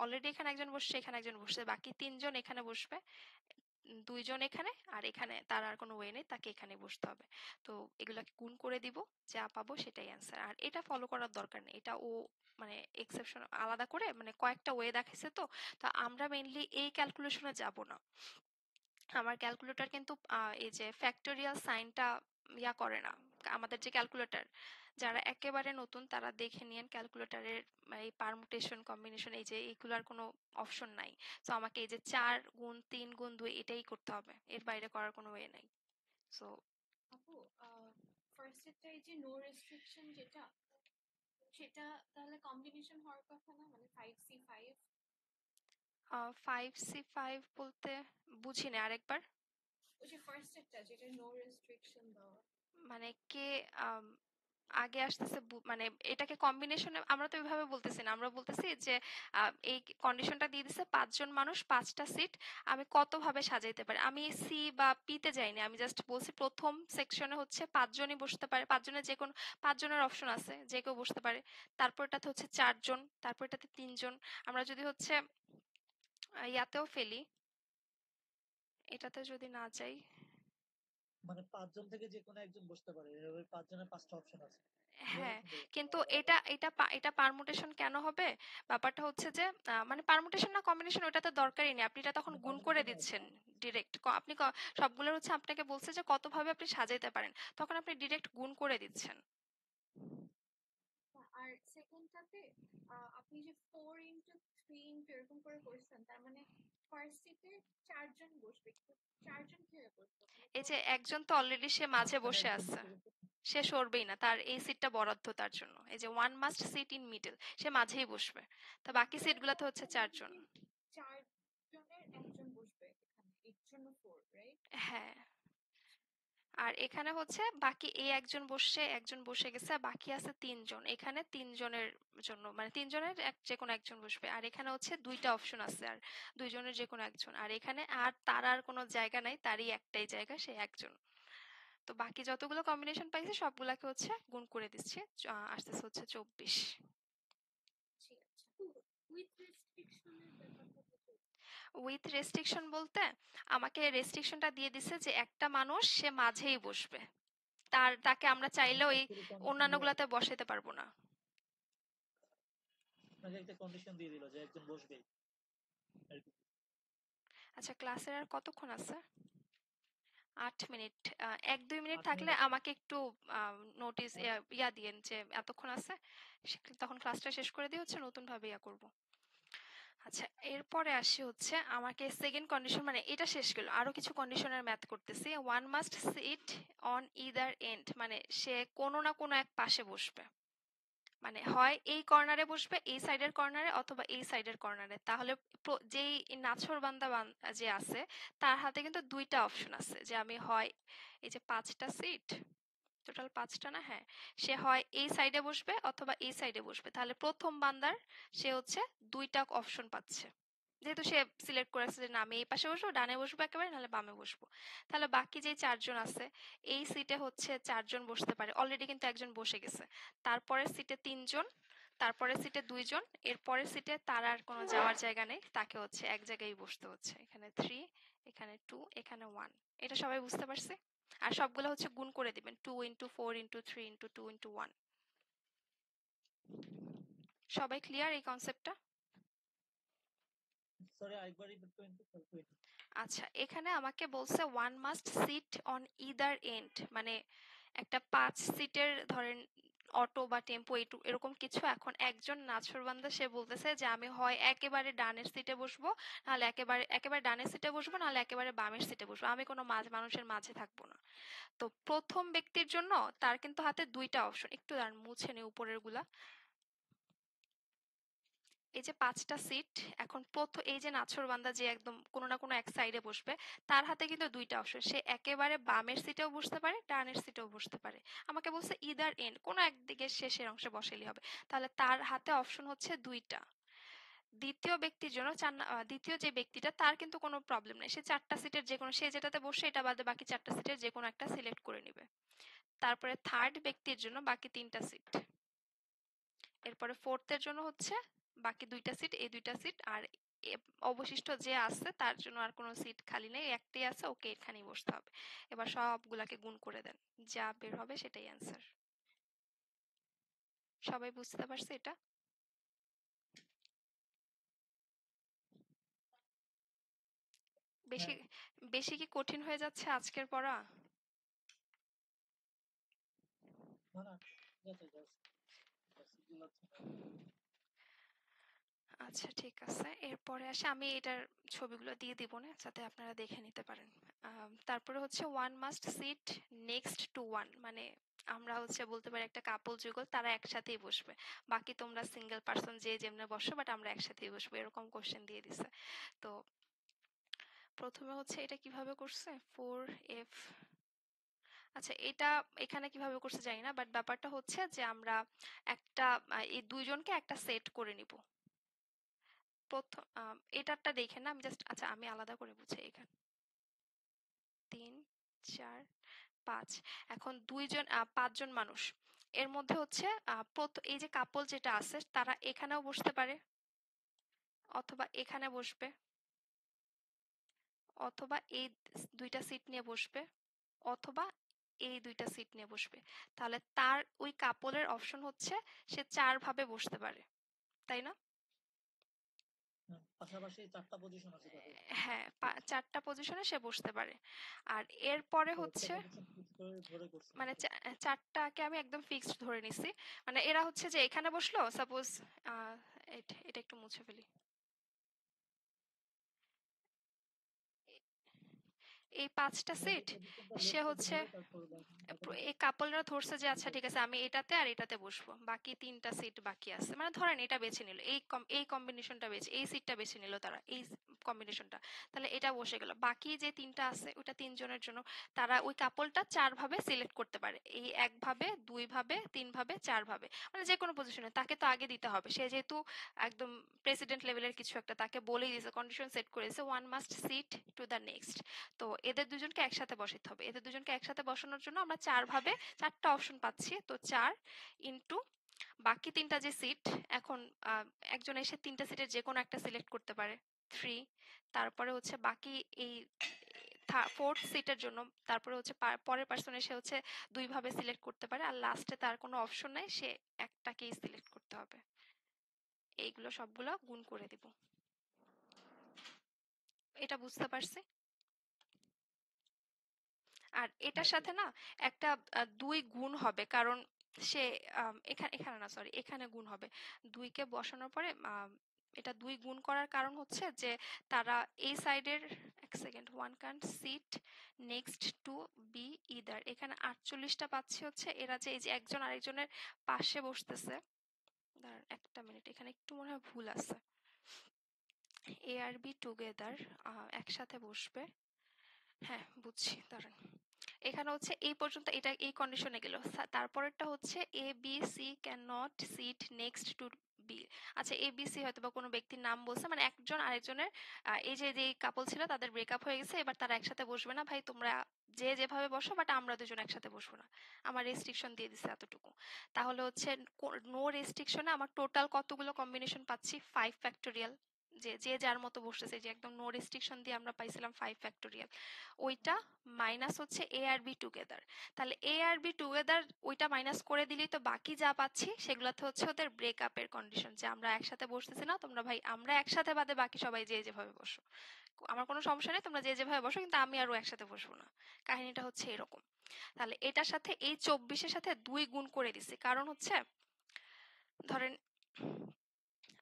Speaker 1: অলরেডি এখানে একজন বসছে, এখানে একজন বসছে, বাকি 3 জন এখানে বসবে, দুইজন এখানে আর এখানে তার আর কোনো ওয়ে নেই, তাকে এখানে বসতে হবে। তো এগুলাকে গুণ করে দিব, যা পাবো সেটাই অ্যান্সার। আর এটা ফলো করার দরকার নেই, এটা ও মানে এক্সেপশন আলাদা করে মানে কয়েকটা ওয়ে দেখাইছে। তো তো আমরা মেইনলি এই ক্যালকুলেশনে যাব না। আমার ক্যালকুলেটর কিন্তু এই যে ফ্যাক্টোরিয়াল সাইনটা ইয়া করে না। আমাদের যে ক্যালকুলেটর, যারা একেবারে নতুন তারা দেখে নিয়েন ক্যালকুলেটরের এই পারমুটেশন কম্বিনেশন এই যে এইগুলার কোনো অপশন নাই। সো আমাকে এই যে 4 গুণ 3 গুণ 2 এটাই করতে হবে, এর বাইরে করার কোনো ওয়ে নাই। সো
Speaker 3: আপু ফার্স্ট এরটা এই যে নো রেস্ট্রিকশন যেটা, সেটা তাহলে কম্বিনেশন হওয়ার কথা না, মানে 5C5?
Speaker 1: 5C5 বলতে বুঝিনি, আরেকবার।
Speaker 3: ওই যে ফার্স্ট এরটা যেটা নো রেস্ট্রিকশন দেওয়া।
Speaker 1: মানে কে আগে আসতেছে মানে এটাকে কম্বিনেশনে আমরা তো এইভাবে বলতেছি না, আমরা বলতেছি যে এই কন্ডিশনটা দিয়ে দিছে 5 জন মানুষ 5টা সিট, আমি কত ভাবে সাজাইতে পারি। আমি সি বা পি তে যাইনি, আমি জাস্ট বলছি প্রথম সেকশনে হচ্ছে 5 জনই বসতে পারে, 5 জনের যে কোনো 5 জনের অপশন আছে, যে কেউ বসতে পারে। তারপরটাতে হচ্ছে 4 জন, তারপরটাতে 3 জন। আমরা যদি হচ্ছে ইয়াতেও ফেলি, এটাতে যদি না যাই,
Speaker 2: মানে 5 জন থেকে যে কোনো একজন বসতে পারে, এভাবে 5 জনের 5টা অপশন আছে। এভাবে
Speaker 1: হ্যাঁ,
Speaker 2: চিন্তা করতে
Speaker 1: কিন্তু
Speaker 2: হবে।
Speaker 1: এটা পারমুটেশন কেন হবে? ব্যাপারটা হচ্ছে যে মানে পারমুটেশন না কম্বিনেশন ওটাতে দরকারই নেই, আপনি এটা তখন
Speaker 2: মানে
Speaker 1: গুণ করে
Speaker 2: permutation আছে।
Speaker 1: দিচ্ছেন ডিরেক্ট। আপনি সবগুলোর হচ্ছে আপনাকে বলছে যে কতভাবে আপনি সাজাইতে পারেন, তখন আপনি ডিরেক্ট গুণ করে দিচ্ছেন।
Speaker 3: আর সেকেন্ডটাতে আপনি যে 4x3 এরকম করে করছেন, তার মানে ফার্স্ট সিটে 4 জন বসবে, কিন্তু 4 জন কিভাবে বসবে?
Speaker 1: এই যে একজন তো অলরেডি সে মাঝে
Speaker 2: মাঝখানে
Speaker 1: বসে
Speaker 2: একজন
Speaker 1: আছে,
Speaker 2: বসে গেছে।
Speaker 1: সে সরবেই না, তার এই সিটটা বরাদ্দ তার জন্য। এই যে one must sit in middle, সে মাঝেই বসবে। তো বাকি সিটগুলোতে হচ্ছে 4 জন।
Speaker 3: 4 জনের একজন বসবে এখানে, এর জন্য 4, রাইট?
Speaker 1: হ্যাঁ, আর এখানে হচ্ছে বাকি এই একজন বসে, একজন বসে গেছে, বাকি আছে 3 জন। এখানে 3 জনের জন্য মানে 3 জনের যে কোনো একজন বসবে। আর এখানে হচ্ছে 2টা অপশন আছে, আর 2 জনের যে কোনো একজন। আর এখানে আর তার আর কোনো জায়গা নাই, তারই একটাই জায়গা, সে একজন। তো বাকি যতগুলো কম্বিনেশন পাইছে সবগুলাকে হচ্ছে গুণ করে দিচ্ছে, আসতেছে হচ্ছে 24।
Speaker 3: ঠিক আছে। উইথ রেস্ট্রিকশনের ব্যাপারটা বুঝো।
Speaker 1: উইথ রেস্ট্রিকশন বলতে আমাকে রেস্ট্রিকশনটা দিয়ে দিছে যে একটা মানুষ সে মাঝেই বসবে, তাকে আমরা চাইলেও এই
Speaker 2: Actually condition দেওয়া
Speaker 1: অন্যান্যগুলাতে
Speaker 2: আছে।
Speaker 1: বসাতে পারবো না।
Speaker 2: আপনাকে একটা কন্ডিশন দিয়ে দিল যে একজন বসবেই। এরকম।
Speaker 1: আচ্ছা, ক্লাসের আর কতক্ষণ আছে? 8 মিনিট। 1-2 মিনিট
Speaker 2: 8 মিনিট
Speaker 1: থাকলে
Speaker 2: আছে।
Speaker 1: আমাকে একটু নোটিস ইয়া দিয়েন যে এতক্ষণ আছে, তখন ক্লাসটা শেষ করে দিয়ে হচ্ছে নতুন ভাবে ইয়া করব। আচ্ছা, এরপরে আসি হচ্ছে আমাকে সেকেন্ড কন্ডিশন, মানে এটা শেষ গেল, আরো কিছু কন্ডিশনের ম্যাথ করতেছি। One must sit on either end, মানে সে কোনো না কোনো এক পাশে বসবে, মানে হয় এই কর্নারে বসবে, এই সাইডের কর্নারে, অথবা এই সাইডের কর্নারে। তাহলে যেই নাছোড়বান্দা যে আছে তার হাতে কিন্তু 2টা অপশন আছে, যে আমি হয় এই যে 5টা সিট, টোটাল 5টা না, হ্যাঁ, সে হয় এই সাইডে বসবে অথবা এই সাইডে বসবে। তাহলে প্রথম বান্দার সে হচ্ছে 2টা অপশন পাচ্ছে, যেহেতু সে সিলেক্ট করেছে যে না আমি এই পাশে বসবো, ডানে বসবো একেবারে, নাহলে বামে বসবো। তাহলে বাকি যে 4 জন আছে, এই সিটে হচ্ছে 4 জন বসতে পারে, অলরেডি কিন্তু একজন বসে গেছে। তারপরের সিটে 3 জন, তারপরের সিটে 2 জন, এরপরের সিটে তার আর কোনো যাওয়ার জায়গা নেই, তাকে হচ্ছে এক জায়গায় বসতে হচ্ছে। এখানে 3, এখানে 2, এখানে 1। এটা সবাই বুঝতে পারছে? আর সবগুলো হচ্ছে গুণ করে দিবেন, 2 ইন্টু 4 ইন্টু 3 ইন্টু 2 ইন্টু 1। সবাই ক্লিয়ার এই কনসেপ্টটা?
Speaker 2: সরি, আরেকবার রিপিট করেন তো, স্যার 20।
Speaker 1: আচ্ছা, এখানে আমাকে বলছে one must sit on either end, মানে একটা 5 সিটের ধরেন অটো বা টেম্পো এরকম কিছু। এখন একজন নাছোড়বান্দা সে বলতেছে যে আমি হয় একেবারে ডানের সিটে বসবো, নাহলে একেবারে ডানের সিটে বসবো, নাহলে একেবারে বামের সিটে বসবো, আমি কোনো মানুষের মাঝে থাকবো না। তো প্রথম ব্যক্তির জন্য তার কিন্তু হাতে 2টা অপশন, একটু দাঁড়ান মুছে নি উপরের গুলা। এই যে 5টা সিট, এখন প্রথম এই যে নাছোড়বান্দা যে একদম কোনো না কোনো এক সাইডে বসবে, তার হাতে কিন্তু 2টা অপশন, সে একেবারে বামের সিটেও বসতে পারে, ডানের সিটেও বসতে পারে। আমাকে বলছে ইদার এন্ড, কোনো একদিকে শেষের অংশে বসাইলেই হবে। তাহলে তার হাতে অপশন হচ্ছে 2টা। দ্বিতীয় ব্যক্তির জন্য দ্বিতীয় যে ব্যক্তিটা, তার কিন্তু কোনো প্রবলেম নেই, সে 4টা সিটের যে কোনো, সে যেটাতে বসে এটা বাদে বাকি 4টা সিটের যে কোনো একটা সিলেক্ট করে নিবে। তারপরে থার্ড ব্যক্তির জন্য বাকি 3টা সিট, এরপরে ফোর্থের জন্য হচ্ছে বাকি 2টা সিট, এই 2টা সিট, আর অবশিষ্ট যে আছে তার জন্য আর কোনো সিট খালি নেই, একটাই আছে, ওকে এখানেই বসতে হবে। এবার সবগুলাকে গুণ করে দেন, যা বের হবে সেটাই অ্যান্সার। সবাই বুঝতে পারছে এটা? বেশি
Speaker 2: হ্যাঁ,
Speaker 1: বেশি কি কঠিন হয়ে যাচ্ছে আজকের পড়া?
Speaker 2: না না, ঠিক আছে, জাস্ট এগুলো হচ্ছে না।
Speaker 1: আচ্ছা ঠিক আছে, এরপরে আসে আমি এটার ছবিগুলো দিয়ে দিব না যাতে আপনারা দেখে নিতে পারেন। তারপরে হচ্ছে one must sit next to one, মানে আমরা হচ্ছে বলতে পারি একটা কাপল যুগল, তারা একসাথেই বসবে, বাকি তোমরা সিঙ্গেল পার্সন যে যেমনে বসো, বাট আমরা একসাথেই বসবো, এরকম কোশ্চেন দিয়ে দিছে। তো প্রথমে হচ্ছে এটা কিভাবে করছে, 4f, আচ্ছা এটা এখানে কিভাবে করছে জানি না, বাট ব্যাপারটা হচ্ছে যে আমরা একটা এই দুইজনকে একটা সেট করে নিব। প্রথম এটারটা দেখে না, আমি জাস্ট, আচ্ছা আমি আলাদা করে বুঝাই এখানে, 3 4 5, এখন দুইজন 5জন মানুষ, এর মধ্যে হচ্ছে এই যে কাপল যেটা আছে তারা এখানেও বসতে পারে, অথবা এখানে বসবে, অথবা এই দুইটা সিট নিয়ে বসবে, অথবা এই দুইটা সিট নিয়ে বসবে। তাহলে তার ওই কাপলের অপশন হচ্ছে সে 4 ভাবে বসতে পারে, তাই না?
Speaker 2: পাশাপাশি 4টা পজিশন আছে তাদের।
Speaker 1: হ্যাঁ, 4টা পজিশনে সে বসতে পারে। আর এরপরে
Speaker 2: তো একটা
Speaker 1: হচ্ছে
Speaker 2: পজিশন ফিক্স করে ধরে করছে
Speaker 1: মানে
Speaker 2: নাকি?
Speaker 1: 4টাকে আমি একদম ফিক্সড ধরে নিছি। মানে এরা হচ্ছে যে এখানে বসলো, সাপোজ এটা একটু মুছে ফেলি। এই 5টা
Speaker 2: আমাদের
Speaker 1: সিট
Speaker 2: পজিশনটা
Speaker 1: সে
Speaker 2: লোড করে
Speaker 1: হচ্ছে
Speaker 2: ধরে তারপর বাকিটা
Speaker 1: এই কাপলরা ধরছে যে আচ্ছা ঠিক আছে আমি এটাতে আর এটাতে বসবো, বাকি 3টা সিট বাকি আছে, মানে ধরেন এটা বেছে নিল, এই কম্বিনেশনটা বেছে, এই সিটটা বেছে নিল তারা, এই কম্বিনেশনটা, তাহলে এটা বসে গেল, বাকি যে 3টা আছে ওটা 3জনের জন্য, তারা ওই কাপলটা 4 ভাবে সিলেক্ট করতে পারে, এই 1 ভাবে, 2 ভাবে, 3 ভাবে, 4 ভাবে, মানে যে কোনো পজিশনে তাকে তো আগে দিতে হবে, সে যেহেতু একদম প্রেসিডেন্ট লেভেলের কিছু একটা, তাকে বলেই দিয়েছে, কন্ডিশন সেট করে দিয়েছে, one must sit to the next. তো এদের দুজনকে একসাথে বসাতে হবে, এদের দুজনকে একসাথে বসানোর জন্য আমরা 4 ভাবে 4টা অপশন পাচ্ছি, তো 4 ইন্টু বাকি 3টা যে সিট, এখন একজন এসে 3টা সিটের যে কোনো একটা সিলেক্ট করতে পারে, 3, তারপরে হচ্ছে বাকি এই 4th সিটের জন্য, তারপরে হচ্ছে পরের পার্সন এসে হচ্ছে 2 ভাবে সিলেক্ট করতে পারে, আর লাস্টে তার কোনো অপশন নাই, সে একটাকেই সিলেক্ট করতে হবে। এইগুলো সবগুলো গুণ করে দিব। এটা বুঝতে পারছি? আর এটার
Speaker 2: হ্যাঁ,
Speaker 1: সাথে না একটা 2 গুণ হবে, কারণ সে এখানে এখানে না, সরি, এখানে গুণ হবে 2কে বসানোর পরে, এটা 2 গুণ করার কারণ হচ্ছে যে তারা এই সাইডের, এক second, one can sit next to B either, এখানে 48টা পাচ্ছি হচ্ছে এরা যে এই যে একজন আরেকজনের পাশে বসতেছে। দাঁড়ান একটা মিনিট, এখানে একটু মনে হয় ভুল আছে, এ আর বি টুগেদার একসাথে বসবে, হ্যাঁ বুঝছি, দাঁড়ান, এখানে হচ্ছে এই পর্যন্ত এটা এই কন্ডিশনে গেল, তারপরেরটা হচ্ছে A B C can not sit next to B. আচ্ছা এ বি সি হয়তো বা কোনো ব্যক্তির নাম বলছে, মানে একজন আরেকজনের এই যে যে কাপল ছিল তাদের ব্রেকআপ হয়ে গেছে, এবার তারা একসাথে বসবে না, ভাই তোমরা যে যেভাবে বসো, বাট আমরা দুজন একসাথে বসবো না, আমার রেস্ট্রিকশন দিয়ে দিছে এতটুকু। তাহলে হচ্ছে নো রেস্ট্রিকশনে আমার টোটাল কতগুলো কম্বিনেশন পাচ্ছি, 5 ফ্যাক্টোরিয়াল, যে যে যার মতো বসতেছে, যে একদম নো রেস্ট্রিকশন দিয়ে আমরা পাইছিলাম 5 ফ্যাক্টোরিয়াল, ওইটা মাইনাস হচ্ছে এ আর বি টুগেদার, তাহলে এ আর বি টুগেদার ওইটা মাইনাস করে দিলেই তো বাকি যা পাচ্ছি সেগুলোতে হচ্ছে ওদের ব্রেকআপের কন্ডিশন, যে আমরা একসাথে বসতেছি না, তোমরা ভাই আমরা একসাথে বাদে বাকি সবাই যে যেভাবে বসো, আমার কোনো সমস্যা নেই, তোমরা যে যেভাবে বসো, কিন্তু আমি আরও একসাথে বসবো না, কাহিনীটা হচ্ছে এরকম। তাহলে এটার সাথে এই 24-এর সাথে 2 গুণ করে দিছি, কারণ হচ্ছে ধরেন,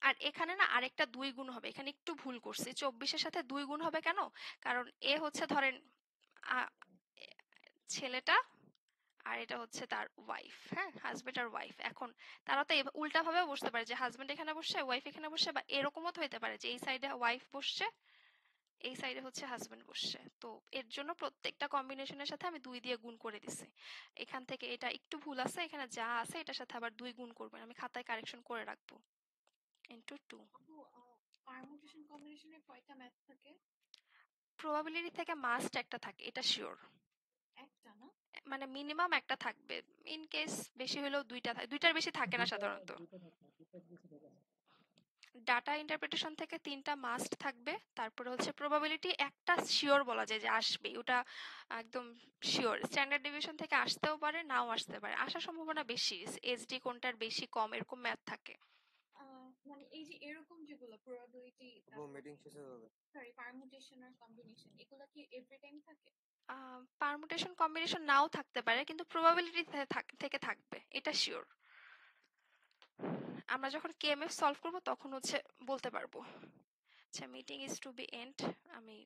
Speaker 1: আর এখানে না আরেকটা 2 গুণ হবে, এখানে একটু ভুল করছি, 24-এর সাথে 2 গুণ হবে কেন, কারণ এ হচ্ছে ধরেন ছেলেটা, আর এটা হচ্ছে তার ওয়াইফ, হ্যাঁ হাজবেন্ড আর ওয়াইফ, এখন তারা তো উল্টা ভাবেও বসতে পারে, যে হাজবেন্ড এখানে বসছে ওয়াইফ এখানে বসছে, বা এরকমও তো হতে পারে যে এই সাইডে ওয়াইফ বসছে, এই সাইডে হচ্ছে হাজবেন্ড বসছে, তো এর জন্য প্রত্যেকটা কম্বিনেশনের সাথে আমি 2 দিয়ে গুণ করে দিছি। এখান থেকে এটা একটু ভুল আছে, এখানে যা আছে এটার সাথে আবার 2 গুণ করবেন, আমি খাতায় কারেকশন করে রাখবো, ইন্টু 2।
Speaker 3: আপু, পারমুটেশন কম্বিনেশনে কয়টা ম্যাথ থাকে?
Speaker 1: প্রবাবিলিটি থেকে মাস্ট একটা থাকে, এটা শিওর,
Speaker 3: একটা না?
Speaker 1: মানে মিনিমাম একটা থাকবে, ইন কেস বেশি হলেও 2টা থাকে, 2টার বেশি থাকে না
Speaker 2: দুইটা
Speaker 1: সাধারণত,
Speaker 2: দুইটা থাকে, দুইটার বেশি থাকে না।
Speaker 1: ডাটা ইন্টারপ্রিটেশন থেকে 3টা মাস্ট থাকবে, তারপরে হচ্ছে প্রবাবিলিটি একটা শিওর বলা যায় যে আসবে, ওটা একদম শিওর। স্ট্যান্ডার্ড ডেভিয়েশন থেকে আসতেও পারে, নাও আসতে পারে, আসার সম্ভাবনা বেশি। এসডি কোনটার বেশি কম এরকম ম্যাথ থাকে।
Speaker 3: মানে এই যে এরকম যেগুলো প্রবাবিলিটি,
Speaker 4: আপু মিটিং শেষ হয়ে যাবে।
Speaker 3: সরি পারমুটেশন আর কম্বিনেশন, এগুলো কি এভরি টাইম থাকে?
Speaker 1: পারমুটেশন কম্বিনেশন নাও থাকতে পারে, কিন্তু প্রবাবিলিটি থেকে থাকবে, এটা শিওর। আমরা যখন কেএমএফ সলভ করব তখন হচ্ছে বলতে পারবো। আচ্ছা, meeting is to be end. আমি